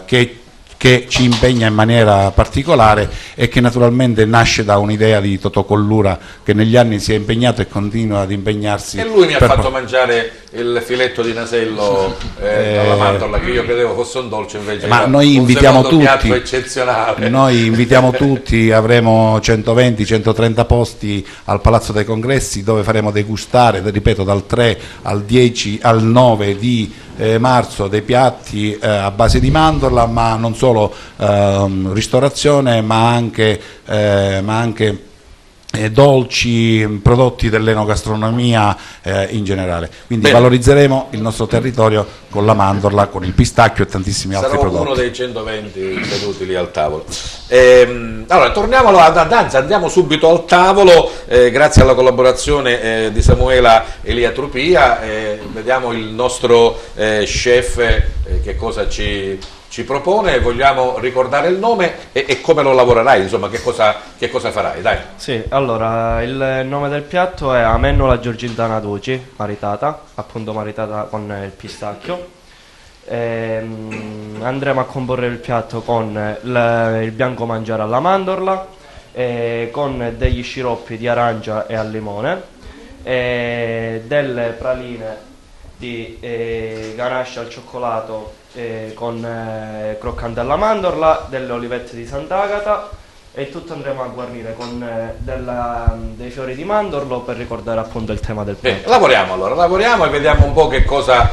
che ci impegna in maniera particolare e che naturalmente nasce da un'idea di Totò Collura, che negli anni si è impegnato e continua ad impegnarsi. E lui mi ha fatto mangiare il filetto di nasello alla mandorla, che io credevo fosse un dolce, invece ma noi invitiamo tutti, eccezionale. Noi invitiamo tutti, avremo 120-130 posti al Palazzo dei Congressi, dove faremo degustare, ripeto, dal 3 al 10 al 9 di marzo dei piatti a base di mandorla, ma non solo ristorazione, ma anche dolci, prodotti dell'enogastronomia in generale. Quindi valorizzeremo il nostro territorio con la mandorla, con il pistacchio e tantissimi altri prodotti. Sarò uno dei 120 seduti lì al tavolo. Allora, torniamo andiamo subito al tavolo, grazie alla collaborazione di Samuela Elia Trupia. Vediamo il nostro chef che cosa ci propone. Vogliamo ricordare il nome e come lo lavorerai, insomma, che cosa farai, dai. Sì, allora il nome del piatto è amennola giorgintana doci, maritata, appunto maritata con il pistacchio. Andremo a comporre il piatto con il bianco mangiare alla mandorla, con degli sciroppi di arancia e al limone, delle praline di ganache al cioccolato con croccante alla mandorla, delle olivette di Sant'Agata, e tutto andremo a guarnire con dei fiori di mandorlo per ricordare appunto il tema del piatto. Lavoriamo e vediamo un po' che cosa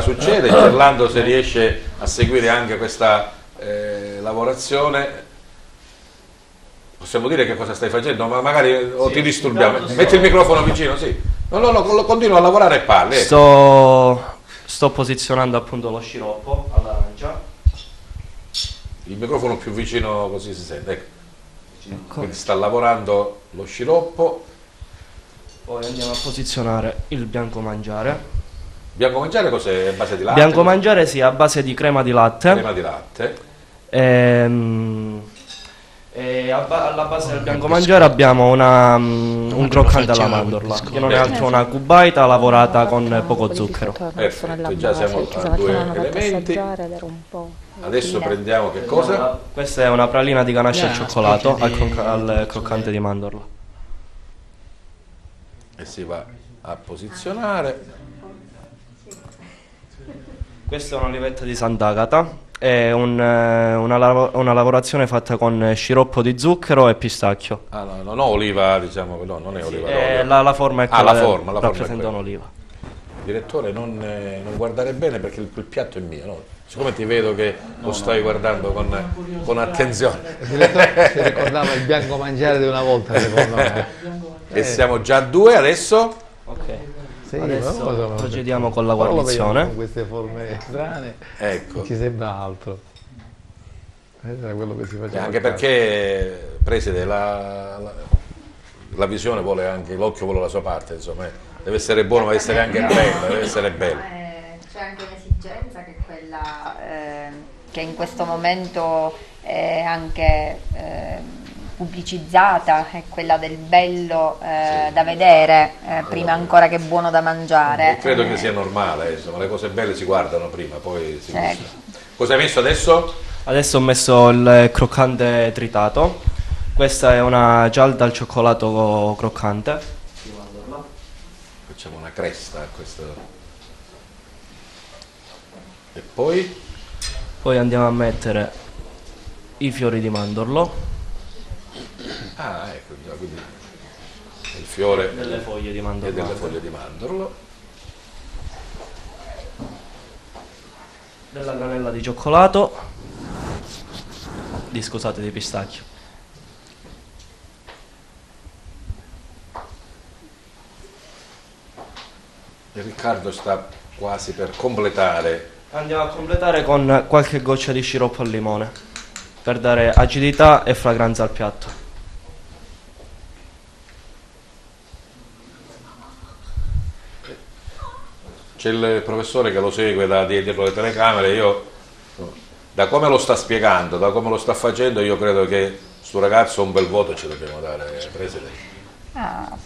succede. Gerlando, se riesce a seguire anche questa lavorazione. Possiamo dire che cosa stai facendo, ma magari ti disturbiamo. Metti il microfono vicino, sì. No, continuo a lavorare e parli. Sto posizionando appunto lo sciroppo all'arancia. Il microfono più vicino, così si sente. Ecco. Quindi sta lavorando lo sciroppo. Poi andiamo a posizionare il bianco mangiare. Bianco mangiare cos'è? A base di latte? Bianco mangiare sì, a base di crema di latte. Crema di latte. Alla base del bianco mangiare abbiamo un croccante alla mandorla, che non è altro una cubaita lavorata con poco zucchero. Perfetto, già siamo a due elementi. Adesso prendiamo che cosa? Questa è una pralina di ganache al cioccolato al croccante di mandorla. E si va a posizionare. Questa è un'olivetta di Sant'Agata. È una lavorazione fatta con sciroppo di zucchero e pistacchio. Ah, no, non ho oliva, diciamo, no, non è oliva. La forma è quella, la forma rappresenta un'oliva. Direttore, non guardare bene perché il piatto è mio, no? Siccome ti vedo che lo stai guardando con attenzione. Il direttore si ricordava il bianco mangiare di una volta, secondo me. E siamo già a 2 adesso? Ok. Sì, adesso procediamo con la guarnizione. Con queste forme strane, ecco. Ci sembra altro. Era quello che si faceva. Anche perché, preside, la visione vuole anche, l'occhio vuole la sua parte, insomma, deve essere buono, ma deve essere anche bello, deve essere bello. C'è anche un'esigenza che è quella che in questo momento è anche pubblicizzata, è quella del bello da vedere prima ancora che buono da mangiare. E credo che sia normale, insomma, le cose belle si guardano prima, poi si gustano. Cosa hai messo adesso? Adesso ho messo il croccante tritato. Questa è una gialda al cioccolato croccante. Facciamo una cresta a questo. E poi? Poi andiamo a mettere i fiori di mandorlo. Ah, ecco, quindi il fiore delle foglie di mandorlo. E delle foglie di mandorlo. Della granella di cioccolato, scusate, di pistacchio. E Riccardo sta quasi per completare. Andiamo a completare con qualche goccia di sciroppo al limone per dare acidità e fragranza al piatto. C'è il professore che lo segue da dietro le telecamere, io da come lo sta spiegando, da come lo sta facendo, io credo che sto ragazzo un bel voto ce dobbiamo dare, Presidente.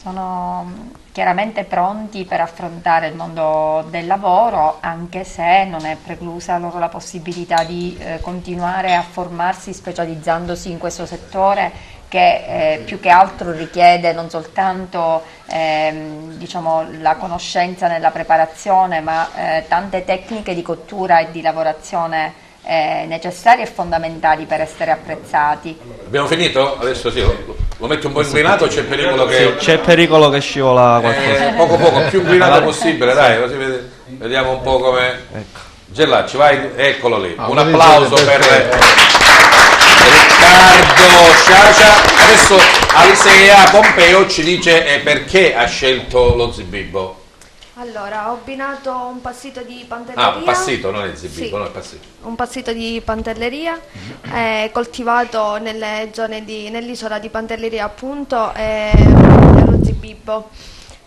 Sono chiaramente pronti per affrontare il mondo del lavoro, anche se non è preclusa loro la possibilità di continuare a formarsi specializzandosi in questo settore che più che altro richiede non soltanto diciamo, la conoscenza nella preparazione, ma tante tecniche di cottura e di lavorazione necessarie e fondamentali per essere apprezzati. Abbiamo finito? Adesso sì, lo metti un po' inclinato, c'è pericolo che... Sì, c'è pericolo che scivola qualcosa. Poco, più inclinato possibile, dai, così vediamo un po' come... Ecco. Gellacci, vai, eccolo lì. Un applauso per Riccardo Sciascia. Adesso Alisea Pompeo ci dice perché ha scelto lo Zibibbo. Allora, ho abbinato un passito di pantelleria. Un passito, non è Zibibbo, sì, no, è passito. Un passito di pantelleria, coltivato nelle zone nell'isola di Pantelleria appunto, dello Zibibbo.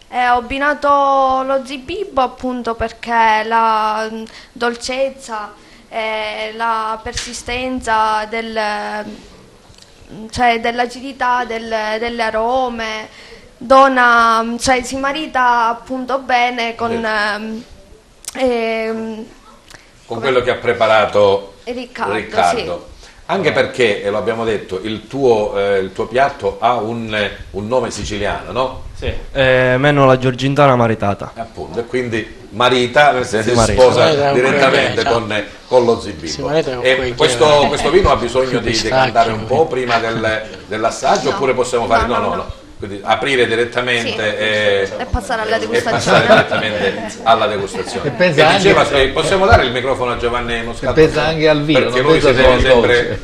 Ho abbinato lo Zibibbo appunto perché la dolcezza e la persistenza dell'acidità delle arome si marita appunto bene con quello che ha preparato Riccardo. Sì. Anche perché, lo abbiamo detto, il tuo piatto ha un nome siciliano, no? Sì, Mennola Giorgintana maritata. Appunto, e quindi marita, nel senso si marita. sposa direttamente con lo Zibibbo. E questo vino ha bisogno di decantare un po' prima dell'assaggio, oppure possiamo fare... No. Quindi aprire direttamente e passare alla degustazione. Direttamente alla degustazione. Possiamo dare il microfono a Giovanni Moscato? Pensa anche al vino, perché lui si deve sempre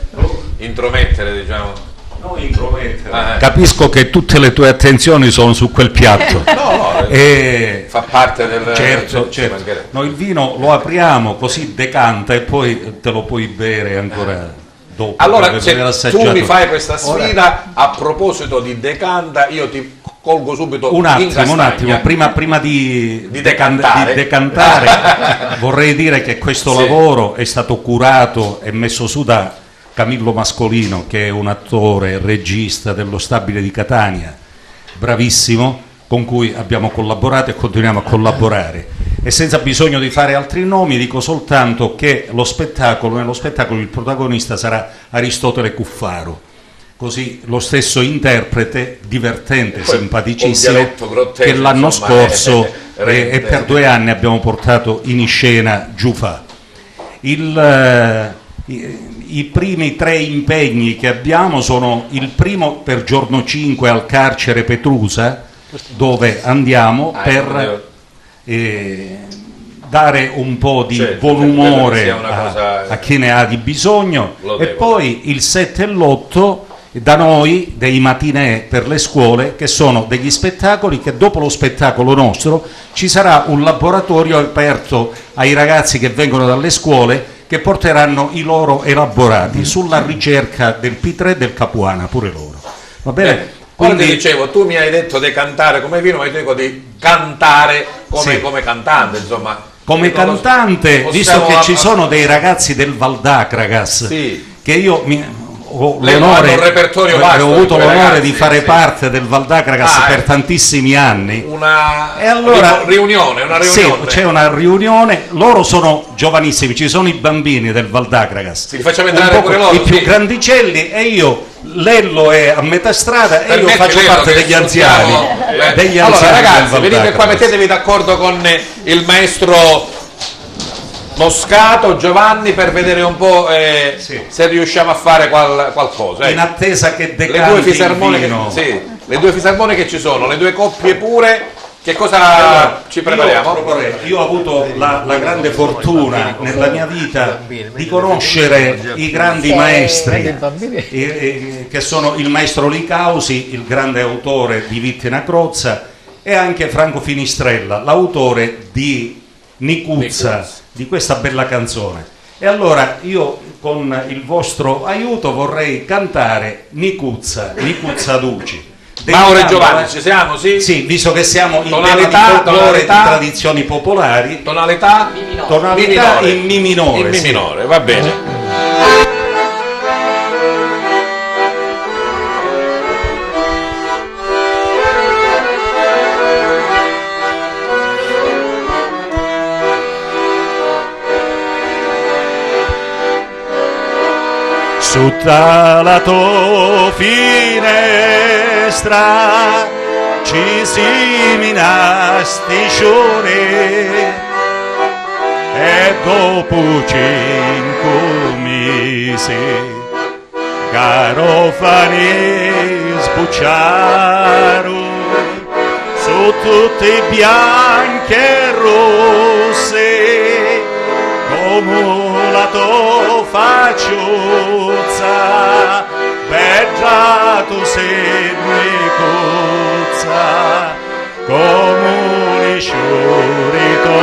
intromettere, diciamo. Non intromettere. Capisco che tutte le tue attenzioni sono su quel piatto. Fa parte del... Certo. Noi il vino lo apriamo, così decanta e poi te lo puoi bere ancora. Allora, se tu mi fai questa sfida, a proposito di decanta, io ti colgo subito un attimo, prima di decantare vorrei dire che questo lavoro è stato curato e messo su da Camillo Mascolino, che è un attore e regista dello Stabile di Catania, bravissimo, con cui abbiamo collaborato e continuiamo a collaborare. E senza bisogno di fare altri nomi, dico soltanto che nello spettacolo il protagonista sarà Aristotele Cuffaro, così lo stesso interprete divertente, simpaticissimo, che l'anno scorso e per 2 anni abbiamo portato in scena Giufà. I primi 3 impegni che abbiamo sono il primo per giorno 5 al carcere Petrusa, dove andiamo per dare un po' di buon umore a chi ne ha di bisogno, e poi il 7 e l'8 da noi dei matinè per le scuole, che sono degli spettacoli che dopo lo spettacolo nostro ci sarà un laboratorio aperto ai ragazzi che vengono dalle scuole, che porteranno i loro elaborati sulla ricerca del P3 del Capuana, pure loro. Va bene? Quindi ti dicevo, tu mi hai detto di cantare come vino, ma io ti dico di cantare come cantante, insomma. Come cantante, visto che ci sono dei ragazzi del Valdacragas, che io ho avuto l'onore di fare parte del Valdacragas per tantissimi anni. Una riunione. Sì, c'è una riunione, loro sono giovanissimi, ci sono i bambini del Valdacragas. Li facciamo entrare pure loro. I più grandicelli, e io, Lello è a metà strada e io faccio parte degli anziani. Allora ragazzi, venite qua, mettetevi d'accordo con il maestro Moscato, Giovanni, per vedere un po' Sì. se riusciamo a fare qualcosa. In attesa che le decanti due il fisarmonie vino. le due fisarmonie che ci sono, le due coppie pure, che cosa ci prepariamo? Io ho avuto la grande fortuna nella mia vita di conoscere i grandi maestri, che sono il maestro Licausi, il grande autore di Vittina Crozza, e anche Franco Finistrella, l'autore di Nicuzza, di questa bella canzone. E allora io con il vostro aiuto vorrei cantare Nicuzza Duci. Mauro e Giovanni, ci siamo? Sì? Sì, visto che siamo in Tonalità, tema di folklore, tonalità. di tradizioni popolari. Tonalità? Tonalità in Mi minore. In Mi sì. minore, va bene. Sotto la tua finestra ci si minasticione e dopo 5 mesi garofani sbucciaro su tutte bianche e rosse come la tua facciuzza, bella tu sei Nicuzza, come un sciurito.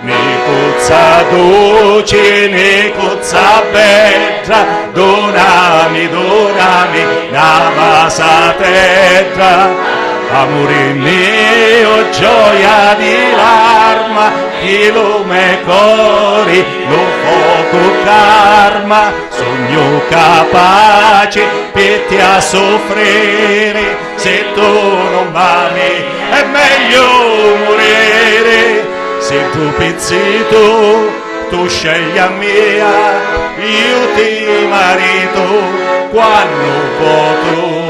Nicuzza dolce, Nicuzza bella, donami una masa terra. Amore mio, gioia di l'arma, di lume cori, lo fuoco karma, sogno capace per te a soffrire, se tu non m'ami è meglio morire, se tu pezzito, tu scegli a mia, io ti marito quando potrò.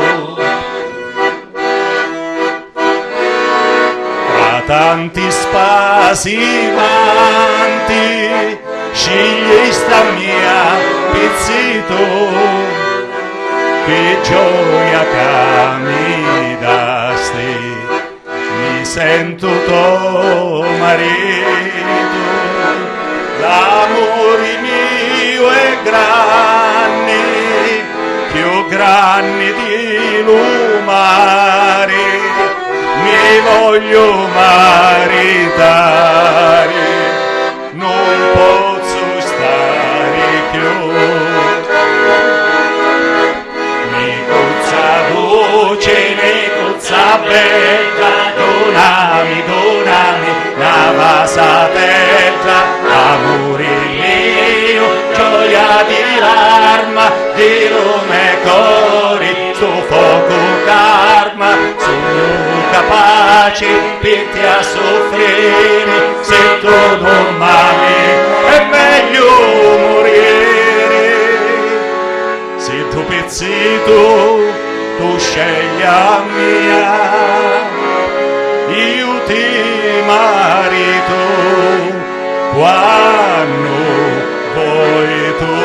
Tanti spasimanti, scegli sta mia pizzito, che gioia che mi dasti, mi sento tuo marito, l'amore mio è grande, più grande di lumare. Mi voglio maritare, non posso stare più. Nicuzza dolce, Nicuzza bella, donami una masa terra, amore mio, gioia di l'arma, di lume cori, sto fuoco karma, sogno capace per te a soffrire, se tu non m'ami è meglio morire, se tu pezzito tu scegli a mia, io ti marito quando vuoi tu.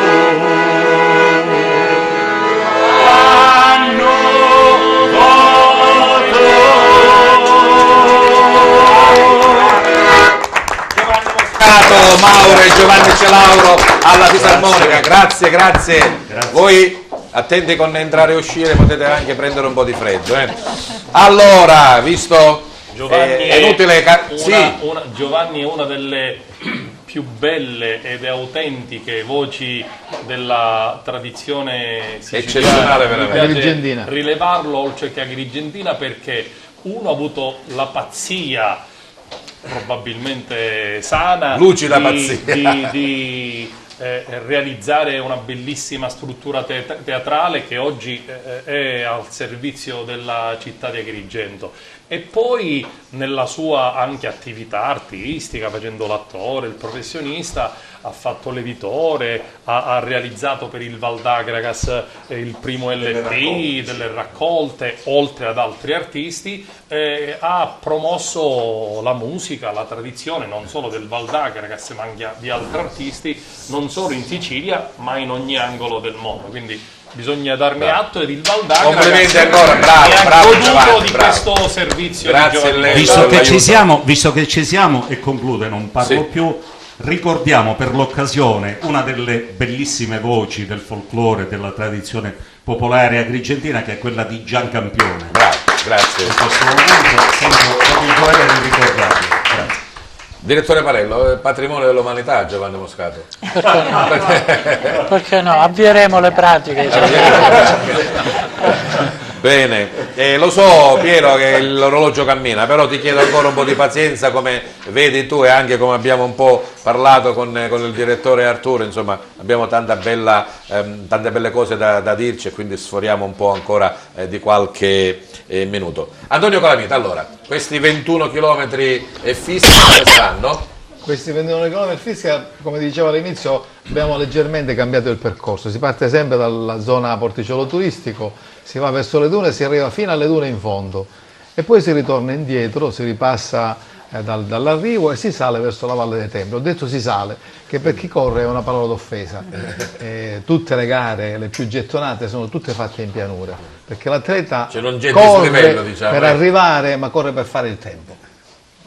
Mauro e Giovanni Celauro alla fisarmonica, grazie. Voi attenti con entrare e uscire, potete anche prendere un po' di freddo. Allora, visto Giovanni è inutile Giovanni è una delle più belle ed autentiche voci della tradizione eccezionale, veramente. Agrigentina. Rilevarlo oltre che agrigentina, perché uno ha avuto la pazzia, probabilmente sana, lucida pazzia di realizzare una bellissima struttura teatrale che oggi è al servizio della città di Agrigento, e poi nella sua anche attività artistica, facendo l'attore, il professionista, ha fatto l'editore, ha realizzato per il Val d'Agragas il primo LP, delle raccolte, oltre ad altri artisti, ha promosso la musica, la tradizione non solo del Val d'Agragas ma anche di altri artisti, non solo in Sicilia ma in ogni angolo del mondo. Quindi bisogna darne atto, ed il Val d'Agragas complimenti ancora, bravo goduto Giovanni, di bravo. questo servizio. Grazie a lei. Visto che ci siamo, e conclude, non parlo più, ricordiamo per l'occasione una delle bellissime voci del folklore, della tradizione popolare agrigentina, che è quella di Giancampione. Bravo, grazie. In questo momento sento proprio il dovere di ricordarlo. Grazie. Direttore Parello, patrimonio dell'umanità Giovanni Moscato. Perché no? Perché no? Avvieremo le pratiche. Bene, lo so Piero che l'orologio cammina, però ti chiedo ancora un po' di pazienza, come vedi tu e anche come abbiamo un po' parlato con il direttore Arturo, insomma abbiamo tante belle cose da dirci, e quindi sforiamo un po' ancora di qualche minuto. Antonio Calamita, allora, questi 21 chilometri fissi come saranno? Questi 21 km fissi, come dicevo all'inizio, abbiamo leggermente cambiato il percorso. Si parte sempre dalla zona porticolo turistico, si va verso le dune, si arriva fino alle dune in fondo e poi si ritorna indietro, si ripassa dall'arrivo e si sale verso la Valle dei Templi. Ho detto si sale, che per chi corre è una parola d'offesa. Tutte le gare, le più gettonate, sono tutte fatte in pianura, perché l'atleta corre livello, diciamo, per arrivare, ma corre per fare il tempo,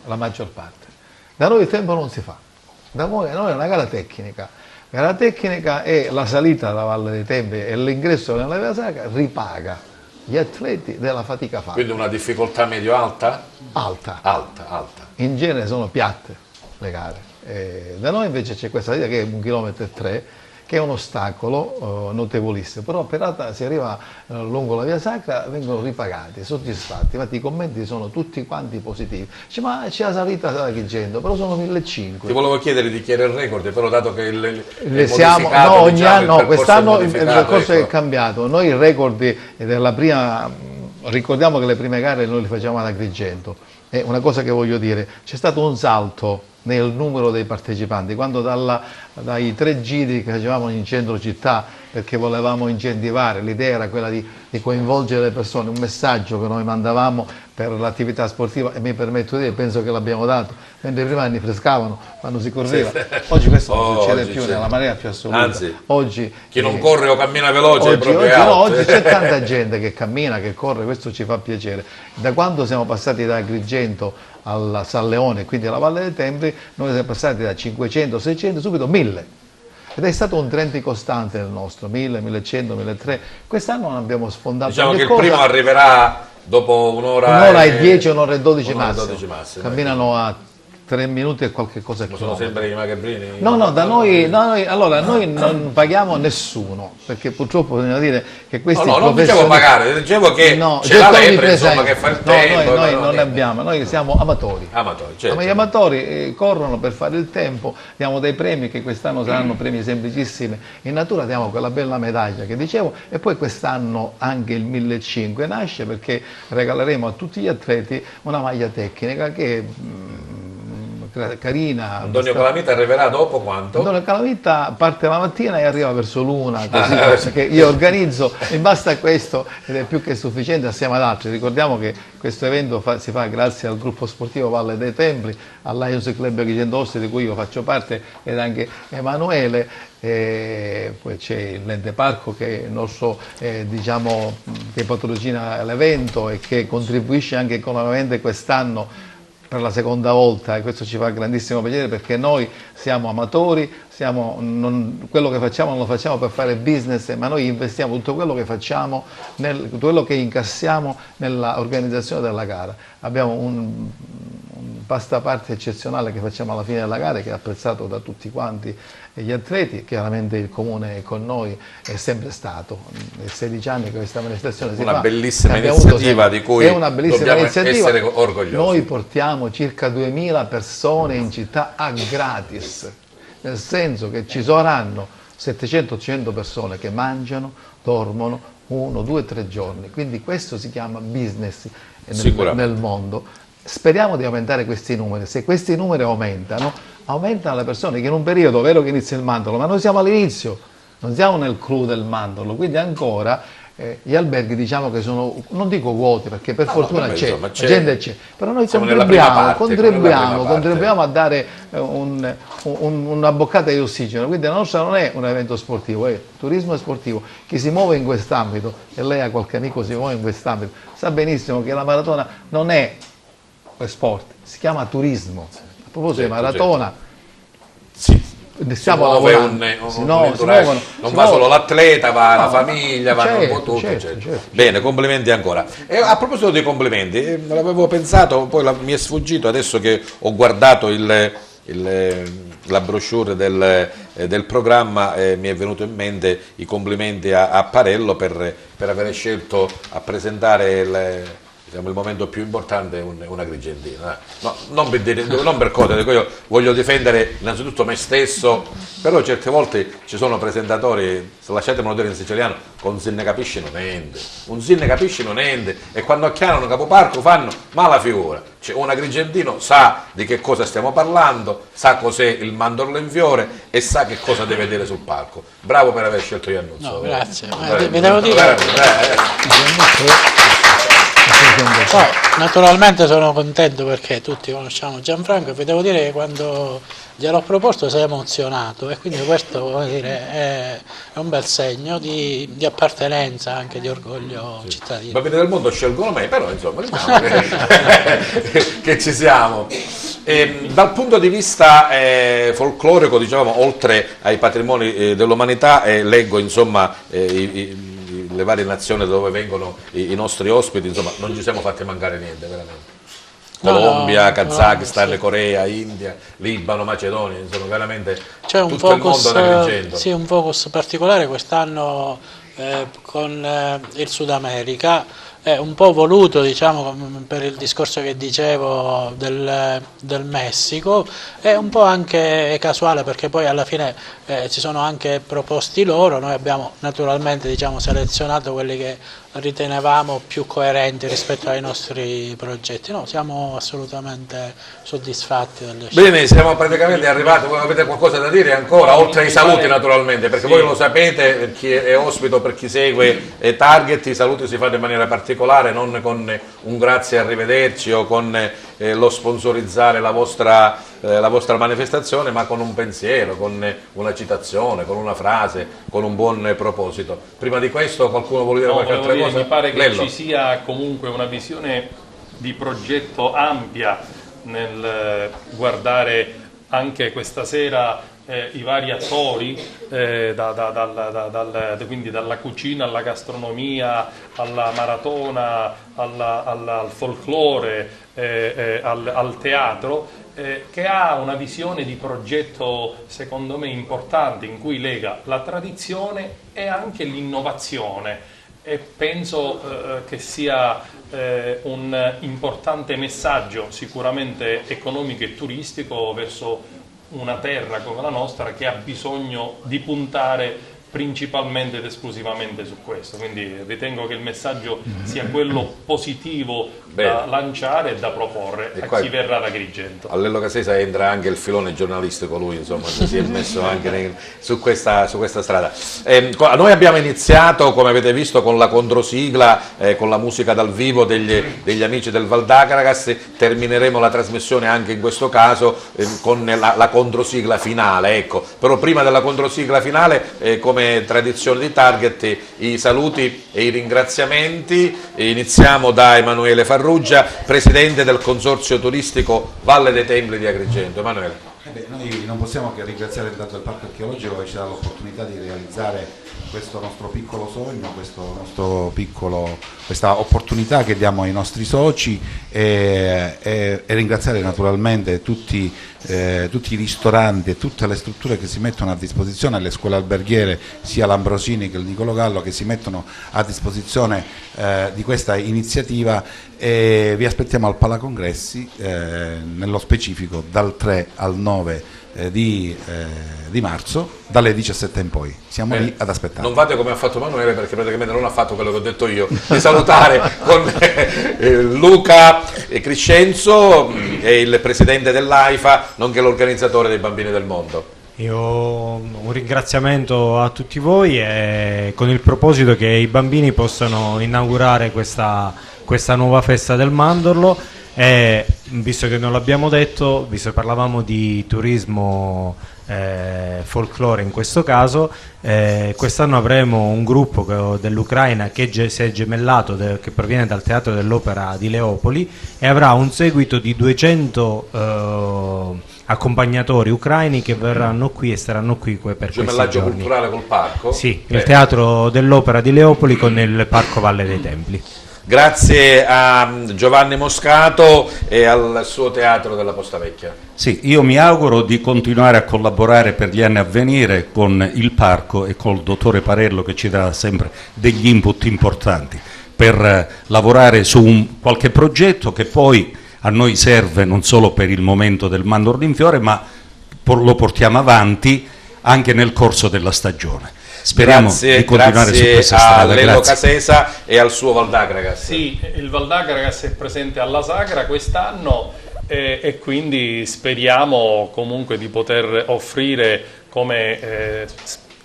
la maggior parte. Da noi il tempo non si fa, da noi è una gara tecnica. La gara tecnica è la salita alla Valle dei Templi e l'ingresso nella Via Sacra ripaga gli atleti della fatica fatta. Quindi una difficoltà medio-alta? Alta. Alta. In genere sono piatte le gare. Da noi invece c'è questa salita che è 1,3 km, che è un ostacolo notevolissimo, però per si arriva lungo la Via Sacra, vengono ripagati, soddisfatti. Infatti i commenti sono tutti quanti positivi. Dice, ma c'è la salita da Agrigento, però sono 1.500. Ti volevo chiedere di chi era il record, però dato che ogni anno, quest'anno il percorso è cambiato. Noi il record della prima, ricordiamo che le prime gare noi le facciamo ad Agrigento. È una cosa che voglio dire, c'è stato un salto nel numero dei partecipanti, quando dai 3 giri che facevamo in centro città, perché volevamo incentivare, l'idea era quella di coinvolgere le persone, un messaggio che noi mandavamo per l'attività sportiva, e mi permetto di dire, penso che l'abbiamo dato, mentre prima ne frescavano quando si correva. Oggi questo non succede più nella maniera più assoluta. Anzi, oggi, chi non corre o cammina veloce è proprio oggi c'è tanta gente che cammina, che corre, questo ci fa piacere. Da quando siamo passati da Agrigento al San Leone, quindi alla Valle dei Templi, noi siamo passati da 500, 600, subito 1000. Ed è stato un trend costante il nostro, 1000, 1100, 1300. Quest'anno non abbiamo sfondato. Diciamo che il primo arriverà dopo un'ora e 10, un'ora e 12 massimo. Camminano a 3 minuti e qualche cosa che sono sempre i magrebrini? No, da noi non paghiamo nessuno, perché purtroppo bisogna dire che questi non dicevo pagare, dicevo che c'è la lepre, insomma, che fa il tempo. Noi non ne abbiamo, noi siamo amatori. Certo. Gli amatori corrono per fare il tempo, diamo dei premi che quest'anno saranno premi semplicissimi, in natura diamo quella bella medaglia che dicevo, e poi quest'anno anche il 1500 nasce perché regaleremo a tutti gli atleti una maglia tecnica che carina. Antonio Calamita arriverà dopo quanto? Antonio Calamita parte la mattina e arriva verso l'1, così, perché io organizzo, mi basta questo ed è più che sufficiente assieme ad altri. Ricordiamo che questo evento si fa grazie al gruppo sportivo Valle dei Templi, all'Ions Club Agrigento Ostia di cui io faccio parte, ed anche Emanuele, poi c'è l'ente parco che è il nostro, che patrocina l'evento e che contribuisce anche economicamente quest'anno per la seconda volta, e questo ci fa grandissimo piacere perché noi siamo amatori, quello che facciamo non lo facciamo per fare business, ma noi investiamo tutto quello che facciamo, tutto quello che incassiamo nell'organizzazione della gara. Abbiamo un pasta parte eccezionale che facciamo alla fine della gara, che è apprezzato da tutti quanti gli atleti. Chiaramente il comune con noi è sempre stato, è 16 anni che questa manifestazione si fa. Una bellissima iniziativa di cui dobbiamo essere orgogliosi. Noi portiamo circa 2000 persone in città a gratis, nel senso che ci saranno 700-800 persone che mangiano, dormono 1, 2, 3 giorni, quindi questo si chiama business nel mondo. Speriamo di aumentare questi numeri. Se questi numeri aumentano, aumentano le persone, che in un periodo, vero che inizia il mandorlo, ma noi siamo all'inizio, non siamo nel clou del mandorlo, quindi ancora gli alberghi diciamo che sono, non dico vuoti perché per fortuna c'è, la gente c'è, però noi contribuiamo a dare una boccata di ossigeno, quindi la nostra non è un evento sportivo, è turismo sportivo. Chi si muove in quest'ambito, e lei ha qualche amico si muove in quest'ambito, sa benissimo che la maratona non è sport, si chiama turismo. A proposito di maratona, stiamo lavorando, non va solo l'atleta, va la famiglia, vanno un po' tutti. Certo. Bene, complimenti ancora. E a proposito dei complimenti, me l'avevo pensato, poi mi è sfuggito adesso che ho guardato la brochure del programma, mi è venuto in mente i complimenti a Parello per aver scelto a presentare il momento più importante è una Agrigentina. No, non per cosa, dico io voglio difendere innanzitutto me stesso, però certe volte ci sono presentatori, se lasciatemelo dire in siciliano, con si ne capisce non ende, un si ne capisce non ende, e quando acchiarano Capoparco fanno mala figura. Cioè, un agrigentino sa di che cosa stiamo parlando, sa cos'è il mandorlo in fiore e sa che cosa deve dire sul palco. Bravo per aver scelto Iannuzzo. No, grazie. Vi devo dire... Poi, naturalmente sono contento perché tutti conosciamo Gianfranco, e vi devo dire che quando gliel'ho proposto si è emozionato, e quindi questo, vuol dire, è un bel segno di appartenenza, anche di orgoglio cittadino. I bambini del mondo scelgono me, però insomma diciamo che ci siamo. Dal punto di vista folclorico, diciamo, oltre ai patrimoni dell'umanità, leggo insomma le varie nazioni dove vengono i nostri ospiti, insomma non ci siamo fatti mancare niente veramente. Colombia, Kazakistan, Corea, India, Libano, Macedonia, insomma veramente c'è un tutto focus, il mondo ad Agrigento. sì, un focus particolare quest'anno con il Sud America, un po' voluto, diciamo, per il discorso che dicevo del Messico, e un po' anche casuale perché poi alla fine ci sono anche proposti loro. Noi abbiamo naturalmente, diciamo, selezionato quelli che ritenevamo più coerenti rispetto ai nostri progetti. No, siamo assolutamente soddisfatti delle scelte. Bene, siamo praticamente arrivati. Voi avete qualcosa da dire ancora, oltre ai saluti naturalmente, perché voi lo sapete, per chi è ospite, per chi segue Target, i saluti si fanno in maniera particolare, non con un grazie, arrivederci, o con lo sponsorizzare la vostra manifestazione, ma con un pensiero, con una citazione, con una frase, con un buon proposito. Prima di questo qualcuno vuole dire qualche altra cosa? Mi pare che Lello. ci sia comunque una visione di progetto ampia nel guardare anche questa sera i vari attori, quindi dalla cucina alla gastronomia, alla maratona, al folklore, al teatro, che ha una visione di progetto secondo me importante, in cui lega la tradizione e anche l'innovazione, e penso che sia un importante messaggio sicuramente economico e turistico verso una terra come la nostra, che ha bisogno di puntare principalmente ed esclusivamente su questo. Quindi ritengo che il messaggio sia quello positivo da lanciare e da proporre a chi verrà ad Agrigento. All'Ello Casesa entra anche il filone giornalistico, lui insomma si è messo anche su questa strada. Noi abbiamo iniziato, come avete visto, con la controsigla, con la musica dal vivo degli amici del Val d'Agragas. Termineremo la trasmissione anche in questo caso con la controsigla finale, ecco. Però prima della controsigla finale, come tradizione di Target, i saluti e i ringraziamenti. Iniziamo da Emanuele Farrugia, presidente del consorzio turistico Valle dei Templi di Agrigento. Emanuele. Noi non possiamo che ringraziare intanto il Parco Archeologico, che ci dà l'opportunità di realizzare questo nostro piccolo sogno, questa opportunità che diamo ai nostri soci, e ringraziare naturalmente tutti i ristoranti e tutte le strutture che si mettono a disposizione, le scuole alberghiere, sia l'Ambrosini che il Nicolo Gallo, che si mettono a disposizione di questa iniziativa, e vi aspettiamo al Palacongressi, nello specifico dal 3 al 9 di marzo, dalle 17 in poi. Siamo lì ad aspettare. Non fate come ha fatto Emanuele, perché praticamente non ha fatto quello che ho detto io, di salutare con Luca Crescenzo, è il presidente dell'AIFA, nonché l'organizzatore dei Bambini del Mondo. Io un ringraziamento a tutti voi e con il proposito che i bambini possano inaugurare questa nuova festa del mandorlo e, visto che non l'abbiamo detto, visto che parlavamo di turismo folklore in questo caso, quest'anno avremo un gruppo dell'Ucraina che si è gemellato, che proviene dal Teatro dell'Opera di Leopoli, e avrà un seguito di 200 accompagnatori ucraini che verranno qui e staranno qui per questi giorni. Gemellaggio culturale col parco? Sì, il Teatro dell'Opera di Leopoli con il Parco Valle dei Templi. Grazie a Giovanni Moscato e al suo teatro della Posta Vecchia. Sì, io mi auguro di continuare a collaborare per gli anni a venire con il parco e col dottore Parello, che ci dà sempre degli input importanti per lavorare su qualche progetto che poi a noi serve non solo per il momento del Mandorlo in fiore, ma lo portiamo avanti anche nel corso della stagione. Speriamo di continuare su questa strada. Grazie a Lello Casesa e al suo Valdagragas. Sì, il Valdagragas è presente alla Sagra quest'anno e quindi speriamo comunque di poter offrire, come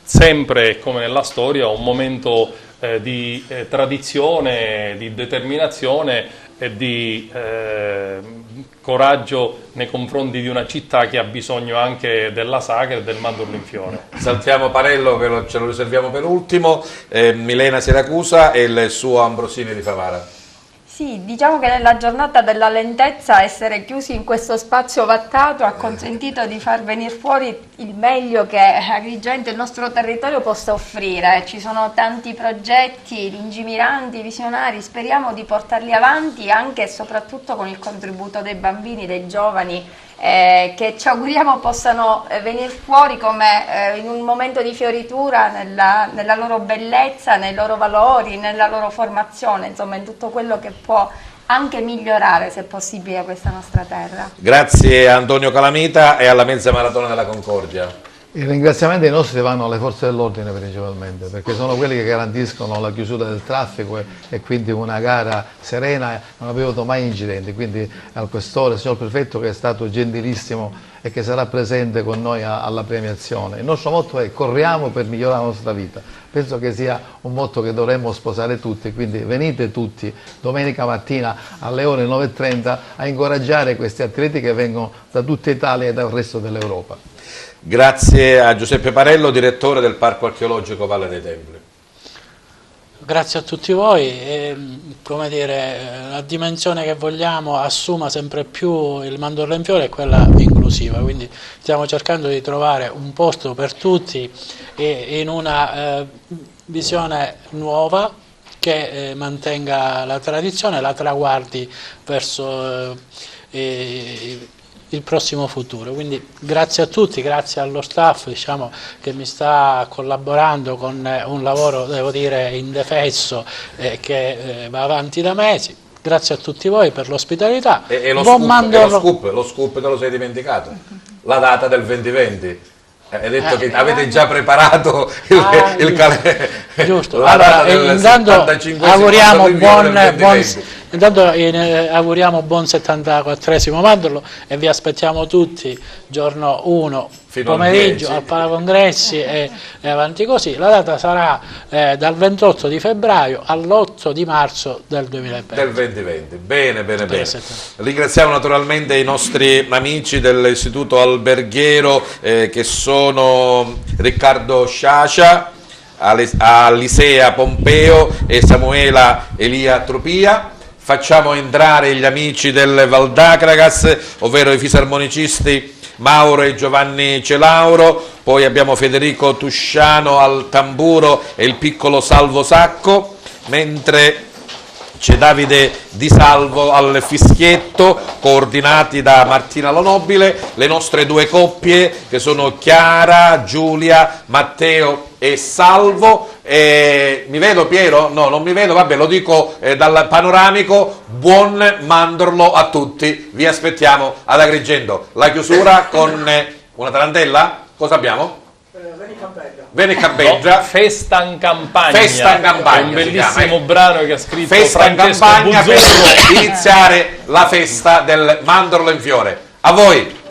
sempre e come nella storia, un momento di tradizione, di determinazione e di coraggio nei confronti di una città che ha bisogno anche della Sagra e del Mandorlo in fiore. Saltiamo Parello, che ce lo riserviamo per ultimo, Milena Siracusa e il suo Ambrosini di Favara. Sì, diciamo che nella giornata della lentezza essere chiusi in questo spazio vattato ha consentito di far venire fuori il meglio che Agrigento e il nostro territorio possa offrire. Ci sono tanti progetti lungimiranti, visionari, speriamo di portarli avanti anche e soprattutto con il contributo dei bambini, dei giovani, che ci auguriamo possano venire fuori come in un momento di fioritura nella loro bellezza, nei loro valori, nella loro formazione, insomma in tutto quello che può anche migliorare, se possibile, questa nostra terra. Grazie a Antonio Calamita e alla Mezza Maratona della Concordia. I ringraziamenti nostri vanno alle forze dell'ordine principalmente, perché sono quelli che garantiscono la chiusura del traffico e quindi una gara serena, non abbiamo avuto mai incidenti, quindi al questore, al signor prefetto, che è stato gentilissimo e che sarà presente con noi alla premiazione. Il nostro motto è: corriamo per migliorare la nostra vita. Penso che sia un motto che dovremmo sposare tutti, quindi venite tutti domenica mattina alle ore 9:30 a incoraggiare questi atleti che vengono da tutta Italia e dal resto dell'Europa. Grazie a Giuseppe Parello, direttore del Parco Archeologico Valle dei Templi. Grazie a tutti voi. Come dire, la dimensione che vogliamo assuma sempre più il Mandorlo in fiore è quella inclusiva, quindi stiamo cercando di trovare un posto per tutti in una visione nuova che mantenga la tradizione e la traguardi verso il prossimo futuro. Quindi grazie a tutti, grazie allo staff, diciamo, che mi sta collaborando con un lavoro, devo dire, indefesso che va avanti da mesi. Grazie a tutti voi per l'ospitalità. E lo scoop te lo sei dimenticato, la data del 2020. Hai detto che avete già preparato il calendario. Giusto. Allora, intanto auguriamo buon 74esimo Mandorlo e vi aspettiamo tutti giorno 1 pomeriggio al Palacongressi e avanti così. La data sarà dal 28 di febbraio all'8 di marzo del 2020. Del 2020. Bene. Ringraziamo naturalmente i nostri amici dell'Istituto Alberghiero che sono Riccardo Sciascia, Alisea Pompeo e Samuela Elia Tropia. Facciamo entrare gli amici del Valdagragas, ovvero i fisarmonicisti Mauro e Giovanni Celauro, poi abbiamo Federico Tusciano al tamburo e il piccolo Salvo Sacco, mentre c'è Davide Di Salvo al fischietto, coordinati da Martina Lonobile, le nostre due coppie che sono Chiara, Giulia, Matteo e Salvo. Mi vedo Piero? No, non mi vedo, vabbè, lo dico dal panoramico. Buon Mandorlo a tutti, vi aspettiamo ad Agrigento. La chiusura con una tarantella? Cosa abbiamo? Veni Campello. Venecabeggia. Festa in campagna. Festa in campagna. È un bellissimo brano che ha scritto Festa in Francesco campagna per Buzzollo. iniziare la festa del mandorlo in fiore. A voi.